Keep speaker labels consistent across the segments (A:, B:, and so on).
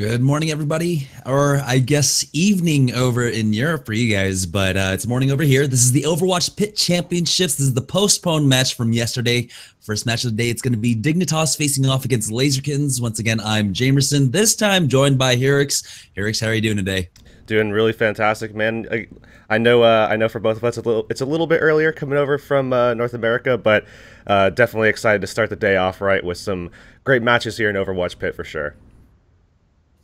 A: Good morning, everybody, or I guess evening over in Europe for you guys, but it's morning over here. This is the Overwatch PIT Championships. This is the postponed match from yesterday. First match of the day, it's going to be Dignitas facing off against Laserkins. Once again, I'm Jamerson, this time joined by Herix. Herix, how are you doing today?
B: Doing really fantastic, man. I know for both of us it's a little bit earlier coming over from North America, but definitely excited to start the day off right with some great matches here in Overwatch Pit for sure.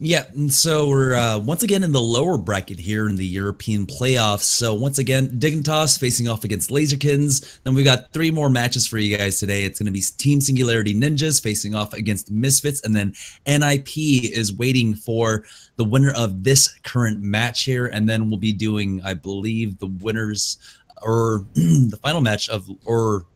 A: Yeah, and so we're once again in the lower bracket here in the European playoffs. So once again, Dignitas facing off against Laserkins. Then we got three more matches for you guys today. It's going to be Team Singularity Ninjas facing off against Misfits, and then NIP is waiting for the winner of this current match here. And then we'll be doing, I believe, the winners or the final match of, or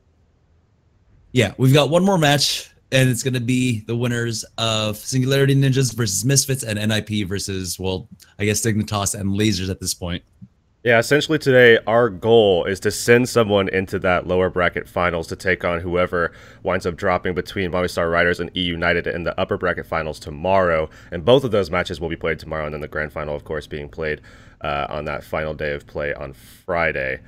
A: yeah, we've got one more match. And it's going to be the winners of Singularity Ninjas versus Misfits and NIP versus, well, I guess Dignitas and Lasers at this point.
B: Yeah, essentially today our goal is to send someone into that lower bracket finals to take on whoever winds up dropping between Movistar Riders and E United in the upper bracket finals tomorrow. And both of those matches will be played tomorrow, and then the grand final, of course, being played on that final day of play on Friday.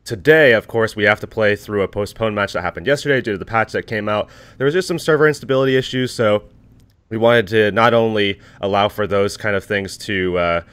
B: Today, of course, we have to play through a postponed match that happened yesterday due to the patch that came out. There was just some server instability issues, so we wanted to not only allow for those kind of things to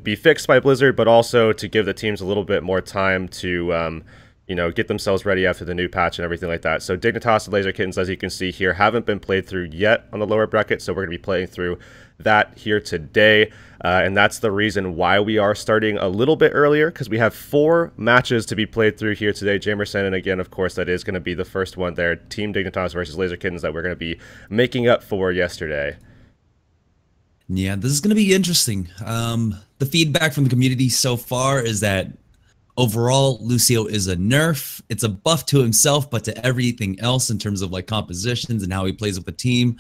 B: be fixed by Blizzard, but also to give the teams a little bit more time to get themselves ready after the new patch and everything like that. So Dignitas and Laserkins, as you can see here, haven't been played through yet on the lower bracket, so we're going to be playing through that here today. And that's the reason why we are starting a little bit earlier, because we have 4 matches to be played through here today, Jamerson. And again, of course, that is going to be the first one there, Team Dignitas versus Laserkins, that we're going to be making up for yesterday.
A: Yeah, this is going to be interesting. The feedback from the community so far is that overall, Lucio is a nerf. It's a buff to himself, but to everything else in terms of like compositions and how he plays with the team.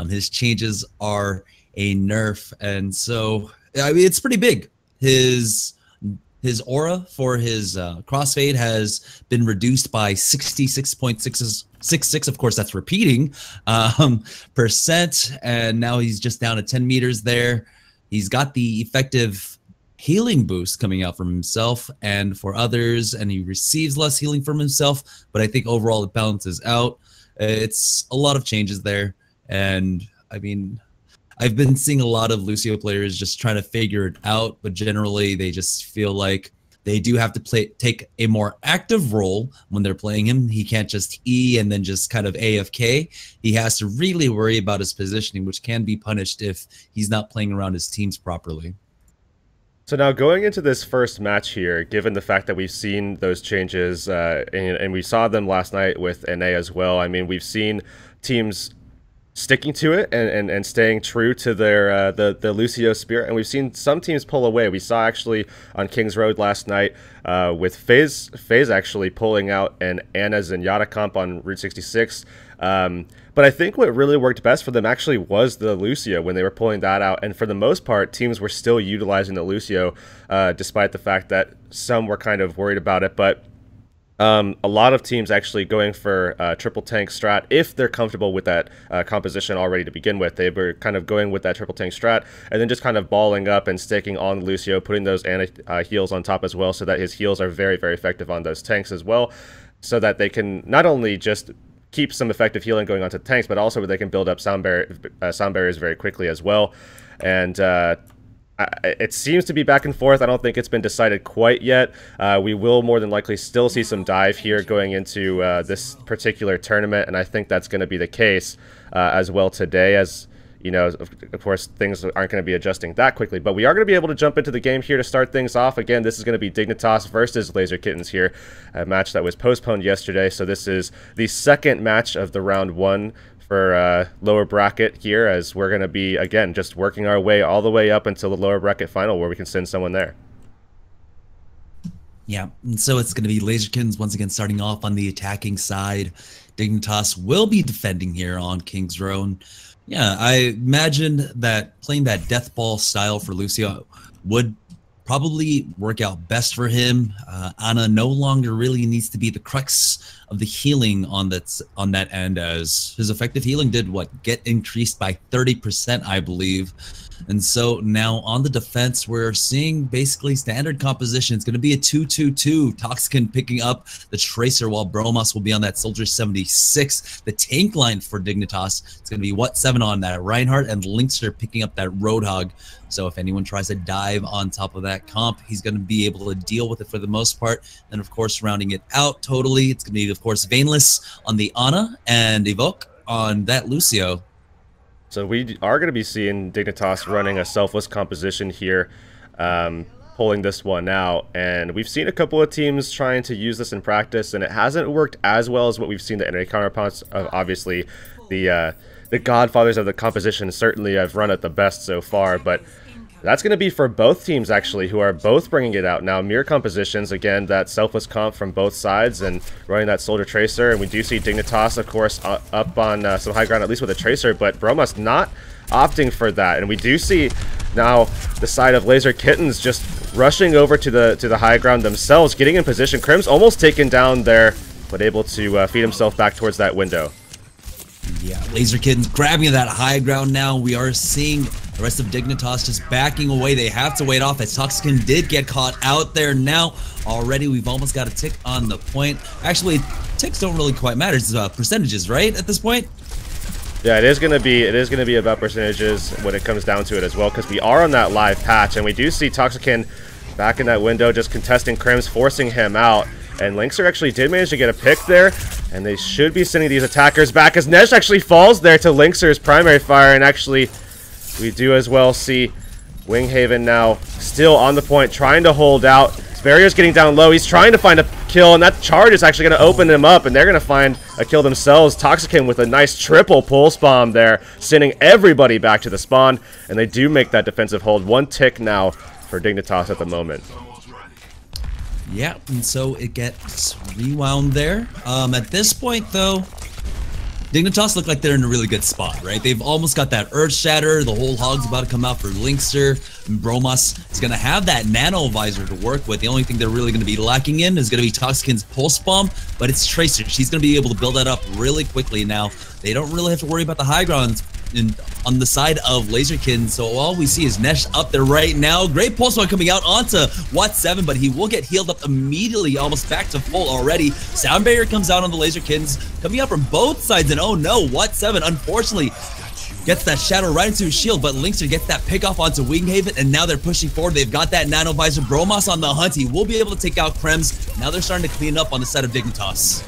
A: His changes are a nerf, and so I mean it's pretty big. His aura for his crossfade has been reduced by 66.66. Of course, that's repeating percent, and now he's just down to 10 meters there. He's got the effective healing boost coming out from himself and for others, and he receives less healing from himself, but I think overall it balances out. It's a lot of changes there, and I mean I've been seeing a lot of Lucio players just trying to figure it out, but generally they just feel like they do have to take a more active role when they're playing him. He can't just E and then just kind of AFK. He has to really worry about his positioning, which can be punished if he's not playing around his teams properly.
B: So now going into this first match here, given the fact that we've seen those changes, and we saw them last night with NA as well, I mean, we've seen teams sticking to it and staying true to their the Lucio spirit, and we've seen some teams pull away. We saw actually on King's Road last night with FaZe actually pulling out an Ana Zenyatta comp on Route 66. But I think what really worked best for them actually was the Lucio when they were pulling that out, and for the most part, teams were still utilizing the Lucio despite the fact that some were kind of worried about it. But a lot of teams actually going for triple tank strat if they're comfortable with that composition already to begin with. They were kind of going with that triple tank strat and then just kind of balling up and sticking on Lucio, putting those heals on top as well, so that his heals are very, very effective on those tanks as well, so that they can not only just keep some effective healing going onto the tanks, but also they can build up sound barriers very quickly as well. And it seems to be back and forth. I don't think it's been decided quite yet. We will more than likely still see some dive here going into this particular tournament, and I think that's going to be the case as well today, as you know, of course, things aren't going to be adjusting that quickly, but we are going to be able to jump into the game here to start things off. Again, this is going to be Dignitas versus Laserkins here, a match that was postponed yesterday, so this is the second match of the round 1 for lower bracket here, as we're going to be, again, just working our way all the way up until the lower bracket final where we can send someone there.
A: Yeah, and so it's going to be Laserkins once again starting off on the attacking side. Dignitas will be defending here on King's Road. Yeah, I imagine that playing that death ball style for Lucio would probably work out best for him. Ana no longer really needs to be the crux of the healing on that end, as his effective healing did get increased by 30%, I believe. And so now on the defense, we're seeing basically standard composition. It's going to be a 2-2-2. Toxicin picking up the Tracer, while Bromas will be on that Soldier 76. The tank line for Dignitas, it's going to be What7 on that Reinhardt, and Linkster picking up that Roadhog. So if anyone tries to dive on top of that comp, he's going to be able to deal with it for the most part. And of course, rounding it out totally, it's going to be, of course, Vainless on the Ana and Evoke on that Lucio.
B: So we are going to be seeing Dignitas running a selfless composition here, pulling this one out. And we've seen a couple of teams trying to use this in practice, and it hasn't worked as well as what we've seen the NA counterparts of. Obviously, the godfathers of the composition certainly have run it the best so far, but that's going to be for both teams, actually, who are both bringing it out. Now, mirror compositions, again, that selfless comp from both sides and running that Soldier Tracer. And we do see Dignitas, of course, up on some high ground, at least with a Tracer, but Bromas not opting for that. And we do see now the side of Laser Kittenz just rushing over to the high ground themselves, getting in position. Crim's almost taken down there, but able to feed himself back towards that window.
A: Yeah, Laser Kittenz grabbing that high ground now. We are seeing the rest of Dignitas just backing away. They have to wait off as Toxicin did get caught out there now. Already, we've almost got a tick on the point. Actually, ticks don't really quite matter. It's percentages, right, at this point?
B: Yeah, it is gonna be about percentages when it comes down to it as well, because we are on that live patch, and we do see Toxicin back in that window, just contesting Crims, forcing him out. And Linkster actually did manage to get a pick there, and they should be sending these attackers back as Nesh actually falls there to Linkster's primary fire. And actually, we do as well see Winghaven now still on the point, trying to hold out. His barrier's getting down low. He's trying to find a kill, and that charge is actually going to open him up, and they're going to find a kill themselves. Toxicin with a nice triple pulse bomb there, sending everybody back to the spawn, and they do make that defensive hold. One tick now for Dignitas at the moment.
A: Yeah, and so it gets rewound there. At this point, though, Dignitas look like they're in a really good spot, right? They've almost got that Earth Shatter. The whole hog's about to come out for Linkster. And Bromas is going to have that Nano Visor to work with. The only thing they're really going to be lacking in is going to be Toxicin's Pulse Bomb, but it's Tracer. She's going to be able to build that up really quickly now. They don't really have to worry about the high ground on the side of Laserkin, so all we see is Nesh up there right now. Great pulse one coming out onto What7, but he will get healed up immediately, almost back to full already. Sound barrier comes out on the Laserkins, coming out from both sides, and oh no, What7 unfortunately gets that shadow right into his shield, but Linkster gets that pick off onto Winghaven, and now they're pushing forward. They've got that Nano Visor. Bromas on the hunt. He will be able to take out Krems. Now they're starting to clean up on the side of Dignitas.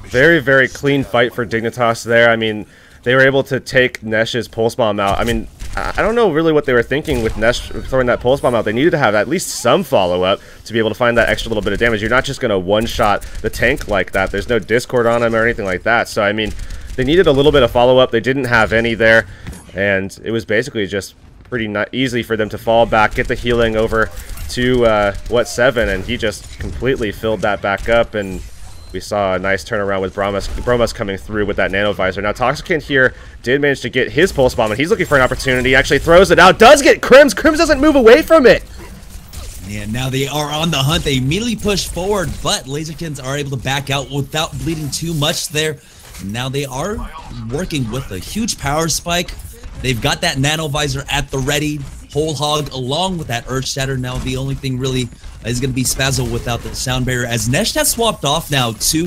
B: Very, very clean fight for Dignitas there. I mean, they were able to take Nesh's Pulse Bomb out. I mean, I don't know really what they were thinking with Nesh throwing that Pulse Bomb out. They needed to have at least some follow-up to be able to find that extra little bit of damage. You're not just going to one-shot the tank like that. There's no Discord on him or anything like that. So, I mean, they needed a little bit of follow-up. They didn't have any there. And it was basically just pretty easy for them to fall back, get the healing over to What7, and he just completely filled that back up. And we saw a nice turnaround with Bromas coming through with that Nano Visor. Now, Toxicin here did manage to get his Pulse Bomb, and he's looking for an opportunity. Actually throws it out. Does get Krims. Krims doesn't move away from it.
A: Yeah, now they are on the hunt. They immediately push forward, but Laserkins are able to back out without bleeding too much there. Now they are working with a huge power spike. They've got that Nano Visor at the ready. Whole hog along with that Earth Shatter. Now the only thing really is going to be Spazzle without the sound barrier, as Nesh has swapped off now to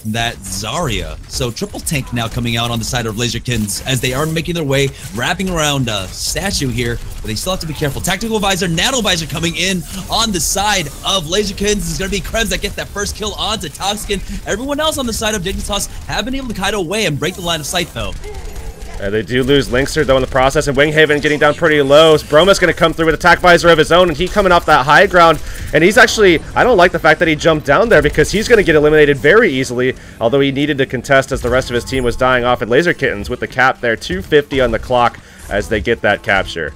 A: that Zarya. So triple tank now coming out on the side of Laserkins as they are making their way, wrapping around Statue here, but they still have to be careful. Tactical Visor, Nano Visor coming in on the side of Laserkins. It's going to be Krems that gets that first kill onto Toxicin. Everyone else on the side of Dignitas have been able to kite away and break the line of sight though.
B: They do lose Linkster, though, in the process, and Winghaven getting down pretty low. Broma's going to come through with attack visor of his own, and he coming off that high ground. And he's actually, I don't like the fact that he jumped down there, because he's going to get eliminated very easily, although he needed to contest as the rest of his team was dying off. And Laser Kittens with the cap there, 250 on the clock as they get that capture.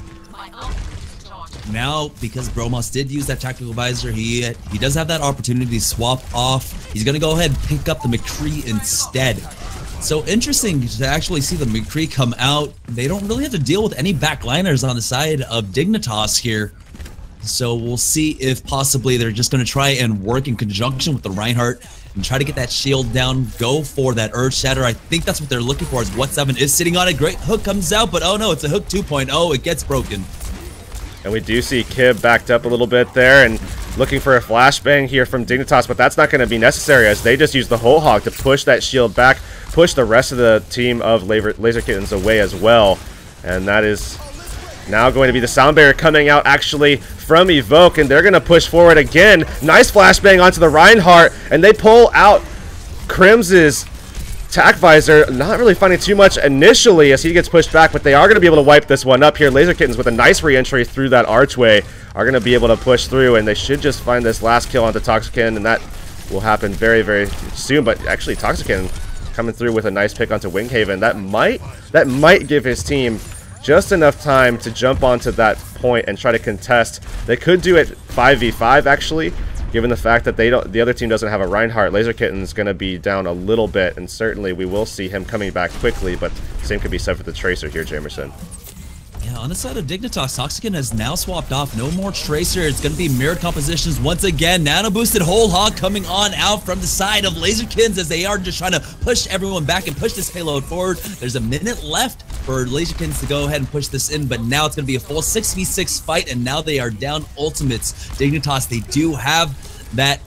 A: Now, because Bromas did use that tactical visor, he does have that opportunity to swap off. He's going to go ahead and pick up the McCree instead. So interesting to actually see the McCree come out. They don't really have to deal with any backliners on the side of Dignitas here. So we'll see if possibly they're just going to try and work in conjunction with the Reinhardt and try to get that shield down, go for that Earth Shatter. I think that's what they're looking for, is What7 is sitting on it. Great hook comes out, but oh no, it's a hook 2.0. It gets broken.
B: And we do see Kib backed up a little bit there and looking for a flashbang here from Dignitas, but that's not going to be necessary as they just use the whole hog to push that shield back, push the rest of the team of Laser Kittens away as well. And that is now going to be the sound barrier coming out actually from Evoke, and they're going to push forward again. Nice flashbang onto the Reinhardt, and they pull out Crim's tack visor, not really finding too much initially as he gets pushed back, but they are going to be able to wipe this one up here. Laser Kittens with a nice re-entry through that archway are going to be able to push through, and they should just find this last kill onto Toxican, and that will happen very, very soon. But actually Toxican coming through with a nice pick onto Winghaven. That might give his team just enough time to jump onto that point and try to contest. They could do it 5v5 actually, given the fact that the other team doesn't have a Reinhardt. Laser Kitten's going to be down a little bit, and certainly we will see him coming back quickly, but same could be said for the Tracer here, Jamerson.
A: Yeah, on the side of Dignitas, Toxican has now swapped off. No more Tracer. It's going to be mirrored compositions once again. Nano boosted whole hog coming on out from the side of Laser Kittens as they are just trying to push everyone back and push this payload forward. There's a minute left for Laser Kittens to go ahead and push this in, but now it's going to be a full 6v6 fight, and now they are down ultimates. Dignitas, they do have that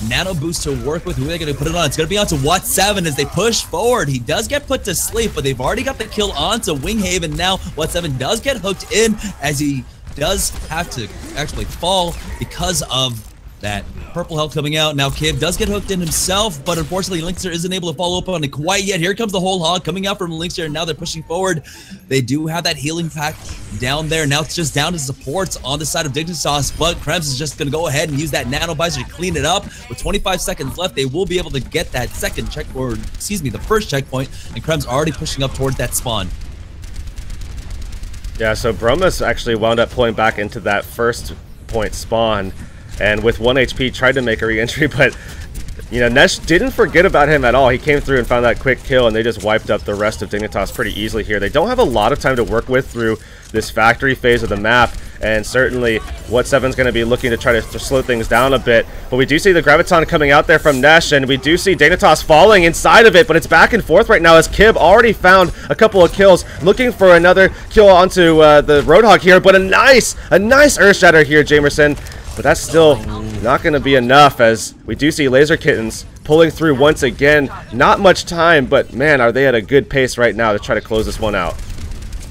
A: nano boost to work with. Who are they going to put it on? It's going to be onto What7 as they push forward. He does get put to sleep, but they've already got the kill onto Winghaven. Now What7 does get hooked in as he does have to actually fall because of that purple health coming out. Now Kib does get hooked in himself, but unfortunately Linkster isn't able to follow up on it quite yet. Here comes the whole hog coming out from Linkster, and now they're pushing forward. They do have that healing pack down there. Now it's just down to supports on the side of Dignitas, but Krems is just going to go ahead and use that nano visor to clean it up. With 25 seconds left, they will be able to get that second check, or excuse me, the first checkpoint, and Krems already pushing up towards that spawn.
B: Yeah, so Bromas actually wound up pulling back into that first point spawn, and with 1 HP tried to make a re-entry, but you know, Nesh didn't forget about him at all. He came through and found that quick kill, and they just wiped up the rest of Dignitas pretty easily here. They don't have a lot of time to work with through this factory phase of the map, and certainly What7's going to be looking to try to slow things down a bit. But we do see the Graviton coming out there from Nesh, and we do see Dignitas falling inside of it, but it's back and forth right now as Kib already found a couple of kills, looking for another kill onto the Roadhog here, but a nice Earth Shatter here, Jamerson. But that's still not going to be enough as we do see Laser Kittens pulling through once again. Not much time, but man, are they at a good pace right now to try to close this one out.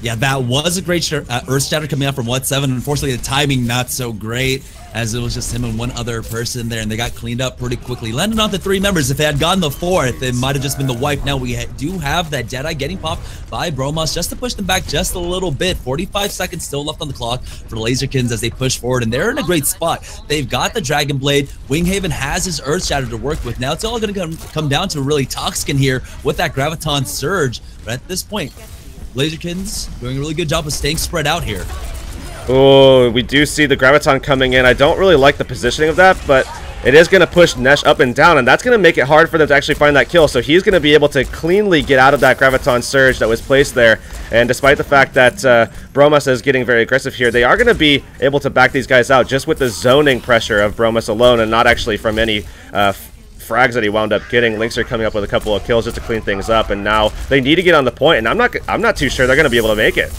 A: Yeah, that was a great Earth Shatter coming out from What7. Unfortunately, the timing not so great, as it was just him and one other person there, and they got cleaned up pretty quickly. Landed on the 3 members. If they had gone the 4th, it might have just been the wipe. Now we do have that Jedi getting popped by Bromas just to push them back just a little bit. 45 seconds still left on the clock for the Laserkins as they push forward, and they're in a great spot. They've got the Dragon Blade. Winghaven has his Earth Shatter to work with. Now it's all going to come down to really Toxican here with that Graviton Surge. But at this point, Laserkins doing a really good job of staying spread out here.
B: Oh, we do see the Graviton coming in. I don't really like the positioning of that, but it is going to push Nesh up and down, and that's going to make it hard for them to actually find that kill. So he's going to be able to cleanly get out of that Graviton Surge that was placed there. And despite the fact that Bromas is getting very aggressive here, they are going to be able to back these guys out just with the zoning pressure of Bromas alone, and not actually from any frags that he wound up getting. Lynx are coming up with a couple of kills just to clean things up, and now they need to get on the point, and I'm not too sure they're going to be able to make it.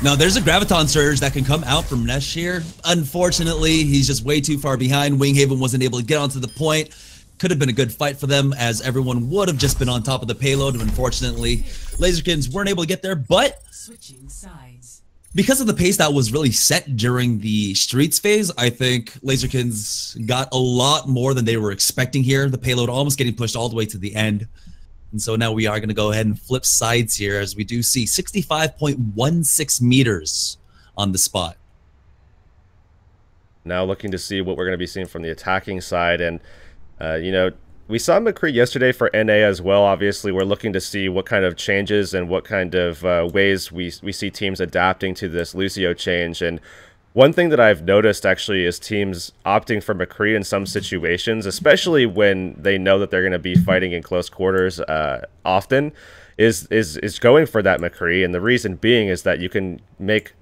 A: No, there's a Graviton Surge that can come out from Nesh here. Unfortunately, he's just way too far behind. Winghaven wasn't able to get onto the point. Could have been a good fight for them, as everyone would have just been on top of the payload. Unfortunately, Laserkins weren't able to get there, but switching sides, because of the pace that was really set during the Streets phase, I think Laserkins got a lot more than they were expecting here. The payload almost getting pushed all the way to the end. And so now we are going to go ahead and flip sides here, as we do see 65.16 meters on the spot.
B: Now looking to see what we're going to be seeing from the attacking side. And, you know, we saw McCree yesterday for NA as well. Obviously, we're looking to see what kind of changes and what kind of ways we see teams adapting to this Lucio change. And one thing that I've noticed actually is teams opting for McCree in some situations, especially when they know that they're going to be fighting in close quarters often, is going for that McCree. And the reason being is that you can make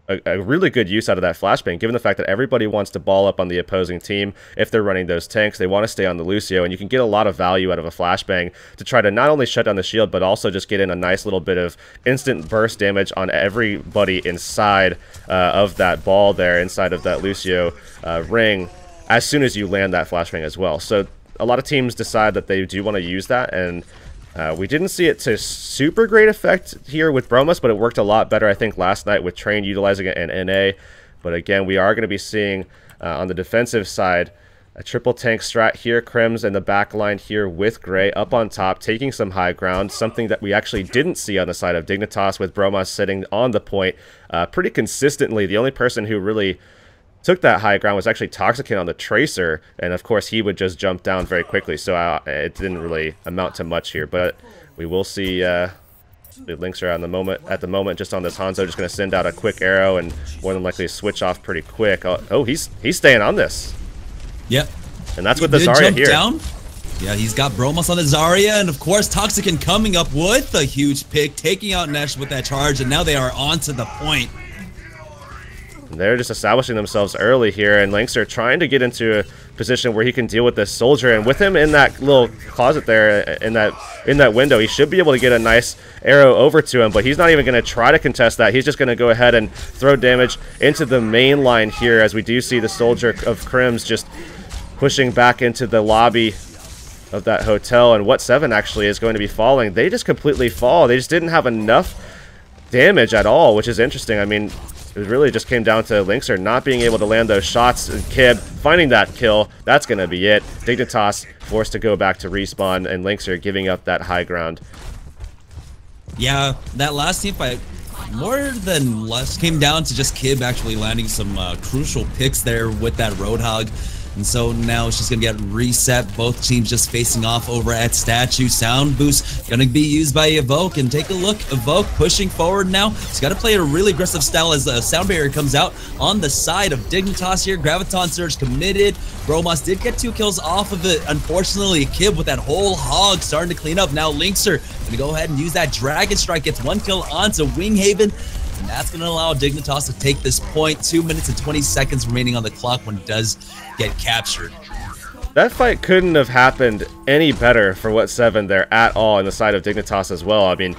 B: a really good use out of that flashbang, given the fact that everybody wants to ball up on the opposing team. If they're running those tanks, they want to stay on the Lucio, and you can get a lot of value out of a flashbang to try to not only shut down the shield, but also just get in a nice little bit of instant burst damage on everybody inside of that ball there, inside of that Lucio ring, as soon as you land that flashbang as well. So a lot of teams decide that they do want to use that, and we didn't see it to super great effect here with Bromas, but it worked a lot better, I think, last night with Train utilizing it and NA. But again, we are going to be seeing on the defensive side a triple tank strat here. Krems in the back line here with Gray up on top, taking some high ground, something that we actually didn't see on the side of Dignitas, with Bromas sitting on the point pretty consistently. The only person who really took that high ground was actually Toxicant on the Tracer, and of course he would just jump down very quickly, so it didn't really amount to much here. But we will see the Lynx are at the moment just on this Hanzo, just going to send out a quick arrow and more than likely switch off pretty quick. Oh, he's staying on this.
A: Yep.
B: And that's with the Zarya here.
A: Down. Yeah, he's got Bromas on the Zarya, and of course Toxicant coming up with a huge pick, taking out Nesh with that charge, and now they are onto the point.
B: They're just establishing themselves early here, and Lynx are trying to get into a position where he can deal with this soldier. And with him in that little closet there, in that window, he should be able to get a nice arrow over to him. But he's not even going to try to contest that. He's just going to go ahead and throw damage into the main line here, as we do see the soldier of Krims just pushing back into the lobby of that hotel. And What 7 actually is going to be falling. They just completely fall. They just didn't have enough damage at all, which is interesting. I mean, it really just came down to Lynxer not being able to land those shots, and Kib finding that kill. That's going to be it. Dignitas forced to go back to respawn, and Lynxer giving up that high ground.
A: Yeah, that last team fight more than less came down to just Kib actually landing some crucial picks there with that Roadhog. And so now it's just going to get reset. Both teams just facing off over at Statue. Sound boost going to be used by Evoke. And take a look. Evoke pushing forward now. He's got to play a really aggressive style as the sound barrier comes out on the side of Dignitas here. Graviton Surge committed. Bromas did get 2 kills off of it. Unfortunately, Kib with that whole hog starting to clean up. Now Lynxer going to go ahead and use that Dragon Strike. Gets 1 kill onto Winghaven. And that's going to allow Dignitas to take this point. 2 minutes and 20 seconds remaining on the clock when it does get captured.
B: That fight couldn't have happened any better for What 7 there at all on the side of Dignitas as well. I mean,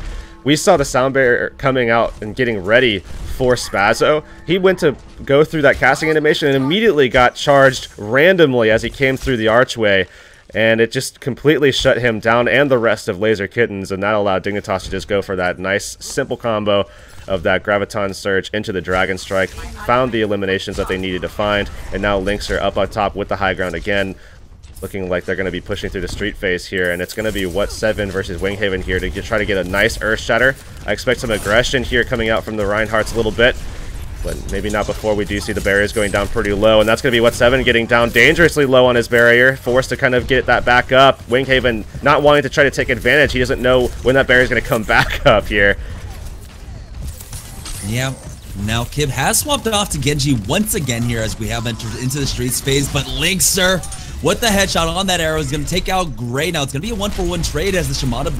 B: we saw the sound barrier coming out and getting ready for Spazzo. He went to go through that casting animation and immediately got charged randomly as he came through the archway. And it just completely shut him down and the rest of Laser Kittens, and that allowed Dignitas to just go for that nice, simple combo of that Graviton Surge into the Dragon Strike, found the eliminations that they needed to find, and now Lynx are up on top with the high ground again, looking like they're going to be pushing through the street phase here, and it's going to be What 7 versus Winghaven here to try to get a nice Earth Shatter. I expect some aggression here coming out from the Reinhardts a little bit, but maybe not before we do see the barriers going down pretty low, and that's going to be What 7 getting down dangerously low on his barrier, forced to kind of get that back up. Winghaven not wanting to try to take advantage. He doesn't know when that barrier is going to come back up here.
A: Yeah, now Kib has swapped off to Genji once again here as we have entered into the streets phase, but Lynxer with the headshot on that arrow is going to take out Gray. Now it's going to be a 1-for-1 trade as the Shimada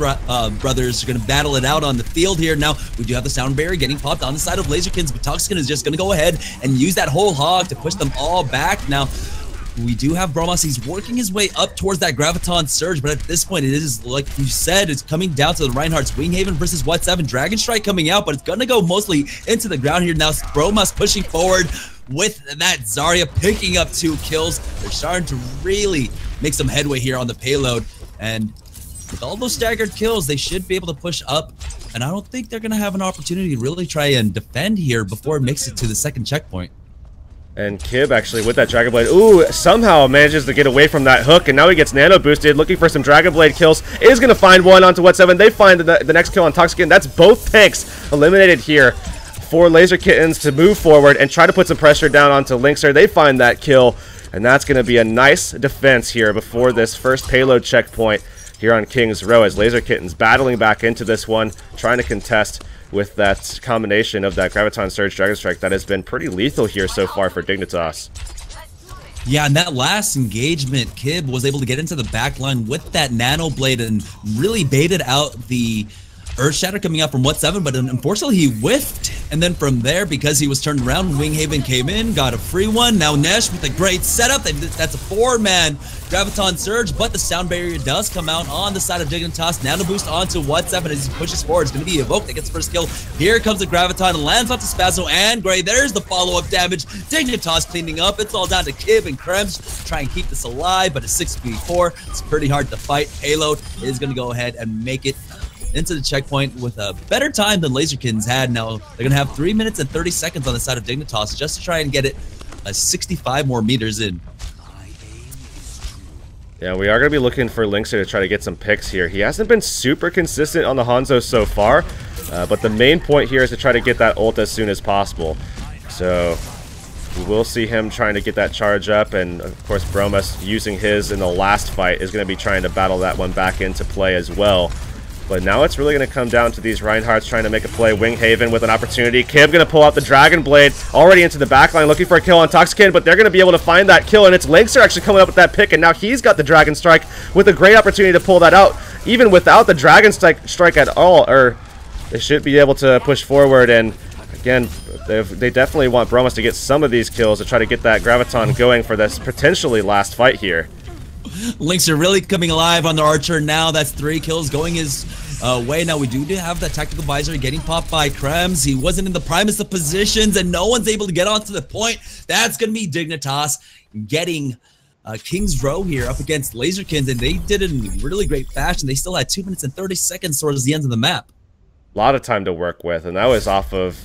A: brothers are going to battle it out on the field here. Now we do have the sound barrier getting popped on the side of Laserkins, but Toxicant is just going to go ahead and use that whole hog to push them all back. Now we do have Bromas. He's working his way up towards that Graviton Surge, but at this point, it is, like you said, it's coming down to the Reinhardt's Winghaven versus What 7. Dragon Strike coming out, but it's going to go mostly into the ground here. Now Bromas pushing forward with that Zarya picking up 2 kills. They're starting to really make some headway here on the payload, and with all those staggered kills, they should be able to push up, and I don't think they're going to have an opportunity to really try and defend here before it makes it to the second checkpoint.
B: And Kib actually with that Dragon Blade, ooh, somehow manages to get away from that hook, and now he gets nano boosted, looking for some Dragon Blade kills, is going to find one onto What 7. They find the next kill on Toxicant. That's both picks eliminated here for Laser Kittens to move forward and try to put some pressure down onto Lynxer. They find that kill, and that's going to be a nice defense here before this first payload checkpoint here on King's Row, as Laser Kittens battling back into this one, trying to contest with that combination of that Graviton Surge Dragon Strike that has been pretty lethal here so far for Dignitas.
A: Yeah, and that last engagement, Kib was able to get into the back line with that Nano Blade and really baited out the Earth Shatter coming out from what 7, but unfortunately he whiffed. And then from there, because he was turned around, Winghaven came in, got a free one. Now Nesh with a great setup. That's a 4-man Graviton Surge, but the sound barrier does come out on the side of Dignitas. Nano boost onto WhatsApp, and as he pushes forward, it's going to be Evoked that gets the first kill. Here comes the Graviton and lands onto Spazzo and Gray. There's the follow-up damage. Dignitas cleaning up. It's all down to Kib and Krems to try and keep this alive, but it's 6v4. It's pretty hard to fight. Payload is going to go ahead and make it into the checkpoint with a better time than Laserkins had. Now they're going to have 3 minutes and 30 seconds on the side of Dignitas just to try and get it 65 more meters in.
B: Yeah, we are going to be looking for Linkster to try to get some picks here. He hasn't been super consistent on the Hanzo so far, but the main point here is to try to get that ult as soon as possible. So we will see him trying to get that charge up, and of course Bromas using his in the last fight is going to be trying to battle that one back into play as well. But now it's really going to come down to these Reinhardts trying to make a play. Winghaven with an opportunity. Kib going to pull out the Dragon Blade already into the backline, looking for a kill on Toxicated, but they're going to be able to find that kill, and it's Linkster actually coming up with that pick, and now he's got the Dragon Strike with a great opportunity to pull that out, even without the Dragon Strike at all, or they should be able to push forward. And again, they definitely want Bromas to get some of these kills to try to get that Graviton going for this potentially last fight here.
A: Lynx are really coming alive on the Archer now. That's 3 kills going his way. Now we do have that tactical visor getting popped by Krems. He wasn't in the primest of positions, and no one's able to get onto the point. That's going to be Dignitas getting King's Row here up against Laserkins, and they did it in really great fashion. They still had 2 minutes and 30 seconds towards the end of the map.
B: A lot of time to work with, and that was off of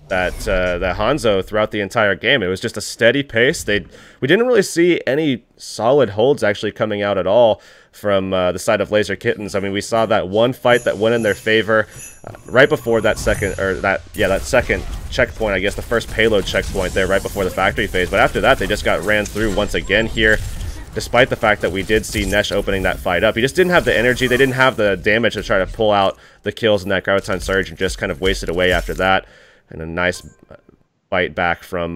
B: that Hanzo throughout the entire game. It was just a steady pace. We didn't really see any solid holds actually coming out at all from the side of Laser Kittens. I mean, we saw that one fight that went in their favor right before that second checkpoint, I guess the first payload checkpoint there right before the factory phase. But after that, they just got ran through once again here, despite the fact that we did see Nesh opening that fight up. He just didn't have the energy. They didn't have the damage to try to pull out the kills in that Graviton Surge, and just kind of wasted away after that. And a nice fight back from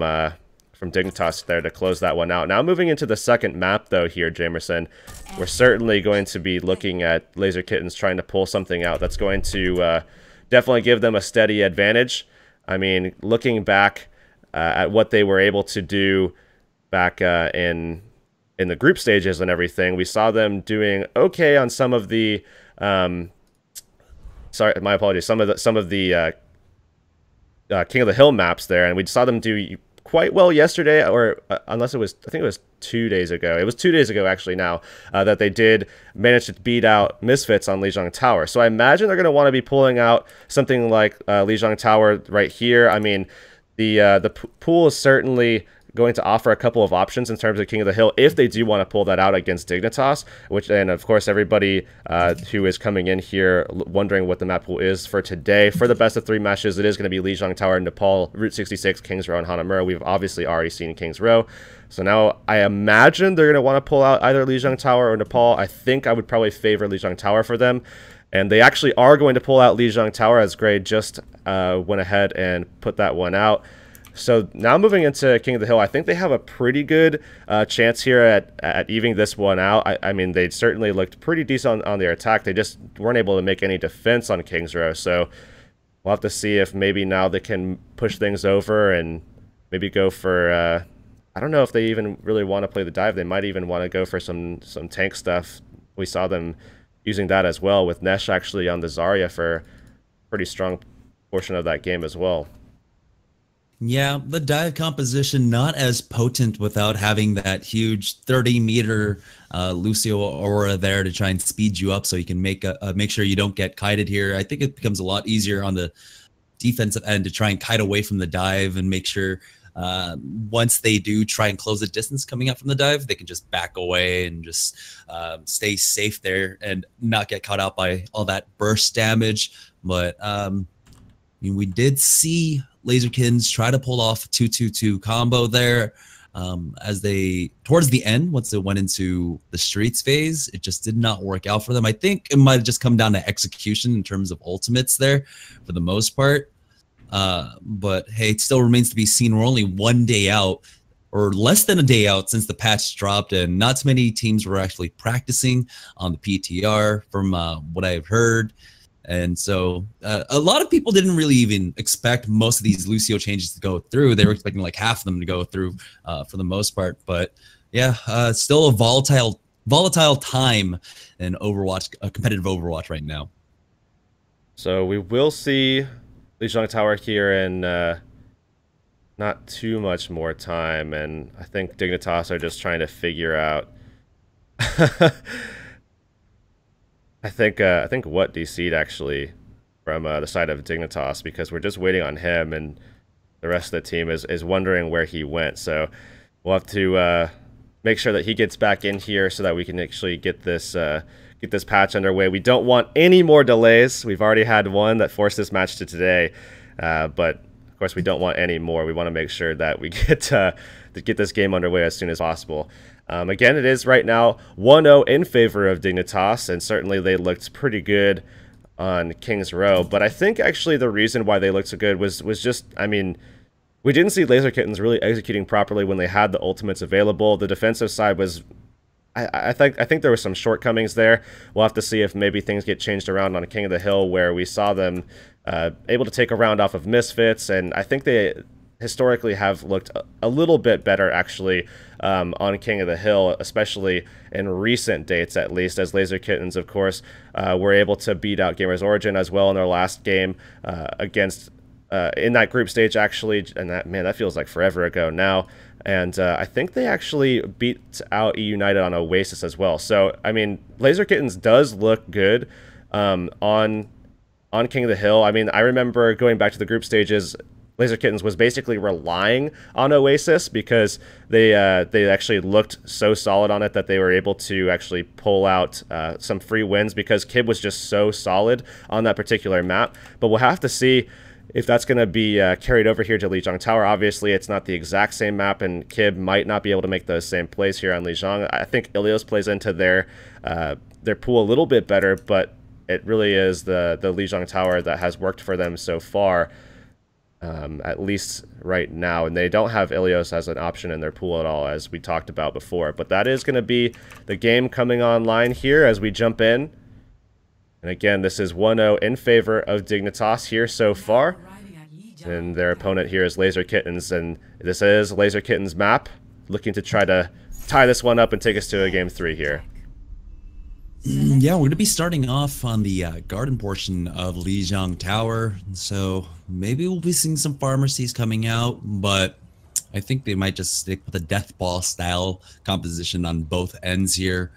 B: Dignitas there to close that one out. Now moving into the second map, though, here, Jamerson, we're certainly going to be looking at Laser Kittens trying to pull something out that's going to definitely give them a steady advantage. I mean, looking back at what they were able to do back in the group stages and everything, we saw them doing okay on some of the sorry, my apologies, some of the King of the Hill maps there, and we saw them do quite well yesterday, or unless it was, I think it was 2 days ago. It was 2 days ago, actually, now, that they did manage to beat out Misfits on Lijiang Tower. So I imagine they're going to want to be pulling out something like Lijiang Tower right here. I mean, the pool is certainly going to offer a couple of options in terms of King of the Hill if they do want to pull that out against Dignitas, which, and of course everybody who is coming in here wondering what the map pool is for today. For the best of 3 matches, it is going to be Lijiang Tower, Nepal, Route 66, King's Row, and Hanamura. We've obviously already seen King's Row. So now I imagine they're going to want to pull out either Lijiang Tower or Nepal. I think I would probably favor Lijiang Tower for them. And they actually are going to pull out Lijiang Tower, as Gray just went ahead and put that one out. So now moving into King of the Hill, I think they have a pretty good chance here at evening this one out. I mean, they certainly looked pretty decent on their attack. They just weren't able to make any defense on King's Row. So we'll have to see if maybe now they can push things over and maybe go for, I don't know if they even really want to play the dive. They might even want to go for some tank stuff. We saw them using that as well, with Nesh actually on the Zarya for a pretty strong portion of that game as well.
A: Yeah, the dive composition not as potent without having that huge 30-meter Lucio aura there to try and speed you up so you can make sure you don't get kited here. I think it becomes a lot easier on the defensive end to try and kite away from the dive and make sure once they do try and close the distance coming up from the dive, they can just back away and just stay safe there and not get caught out by all that burst damage. But we did see Laserkins try to pull off a 2-2-2 combo there as they, towards the end, once they went into the streets phase, it just did not work out for them. I think it might have just come down to execution in terms of ultimates there for the most part. But hey, it still remains to be seen. We're only 1 day out, or less than a day out, since the patch dropped, and not too many teams were actually practicing on the PTR from what I've heard. And so a lot of people didn't really even expect most of these Lucio changes to go through. They were expecting like half of them to go through for the most part. But yeah, still a volatile time in Overwatch, competitive Overwatch right now.
B: So we will see Lijiang Tower here in not too much more time, and I think Dignitas are just trying to figure out. I think what DC'd actually from the side of Dignitas, because we're just waiting on him, and the rest of the team is wondering where he went. So we'll have to make sure that he gets back in here so that we can actually get this patch underway. We don't want any more delays. We've already had one that forced this match to today, but of course we don't want any more. We want to make sure that we get to get this game underway as soon as possible. Again, it is right now 1-0 in favor of Dignitas, and certainly they looked pretty good on King's Row. But I think actually the reason why they looked so good was just, I mean, we didn't see Laser Kittens really executing properly when they had the ultimates available. The defensive side was, I think there were some shortcomings there. We'll have to see if maybe things get changed around on King of the Hill, where we saw them able to take a round off of Misfits, and I think they historically have looked a little bit better actually on King of the Hill, especially in recent dates at least, as Laser Kittens, of course, were able to beat out Gamers Origin as well in their last game against in that group stage actually, and that feels like forever ago now. And I think they actually beat out E United on Oasis as well. So I mean, Laser Kittens does look good on King of the Hill. I mean, I remember going back to the group stages, Laser Kittens was basically relying on Oasis because they actually looked so solid on it that they were able to actually pull out some free wins because Kib was just so solid on that particular map. But we'll have to see if that's going to be carried over here to Lijiang Tower. Obviously, it's not the exact same map, and Kib might not be able to make those same plays here on Lijiang. I think Ilios plays into their pool a little bit better, but it really is the Lijiang Tower that has worked for them so far. At least right now, and they don't have Ilios as an option in their pool at all, as we talked about before. But that is going to be the game coming online here as we jump in. And again, this is 1-0 in favor of Dignitas here so far. And their opponent here is Laser Kittens, and this is Laser Kittens' map, looking to try to tie this one up and take us to a game 3 here.
A: Yeah, we're going to be starting off on the garden portion of Lijiang Tower, so maybe we'll be seeing some pharmacies coming out, but I think they might just stick with a death ball style composition on both ends here.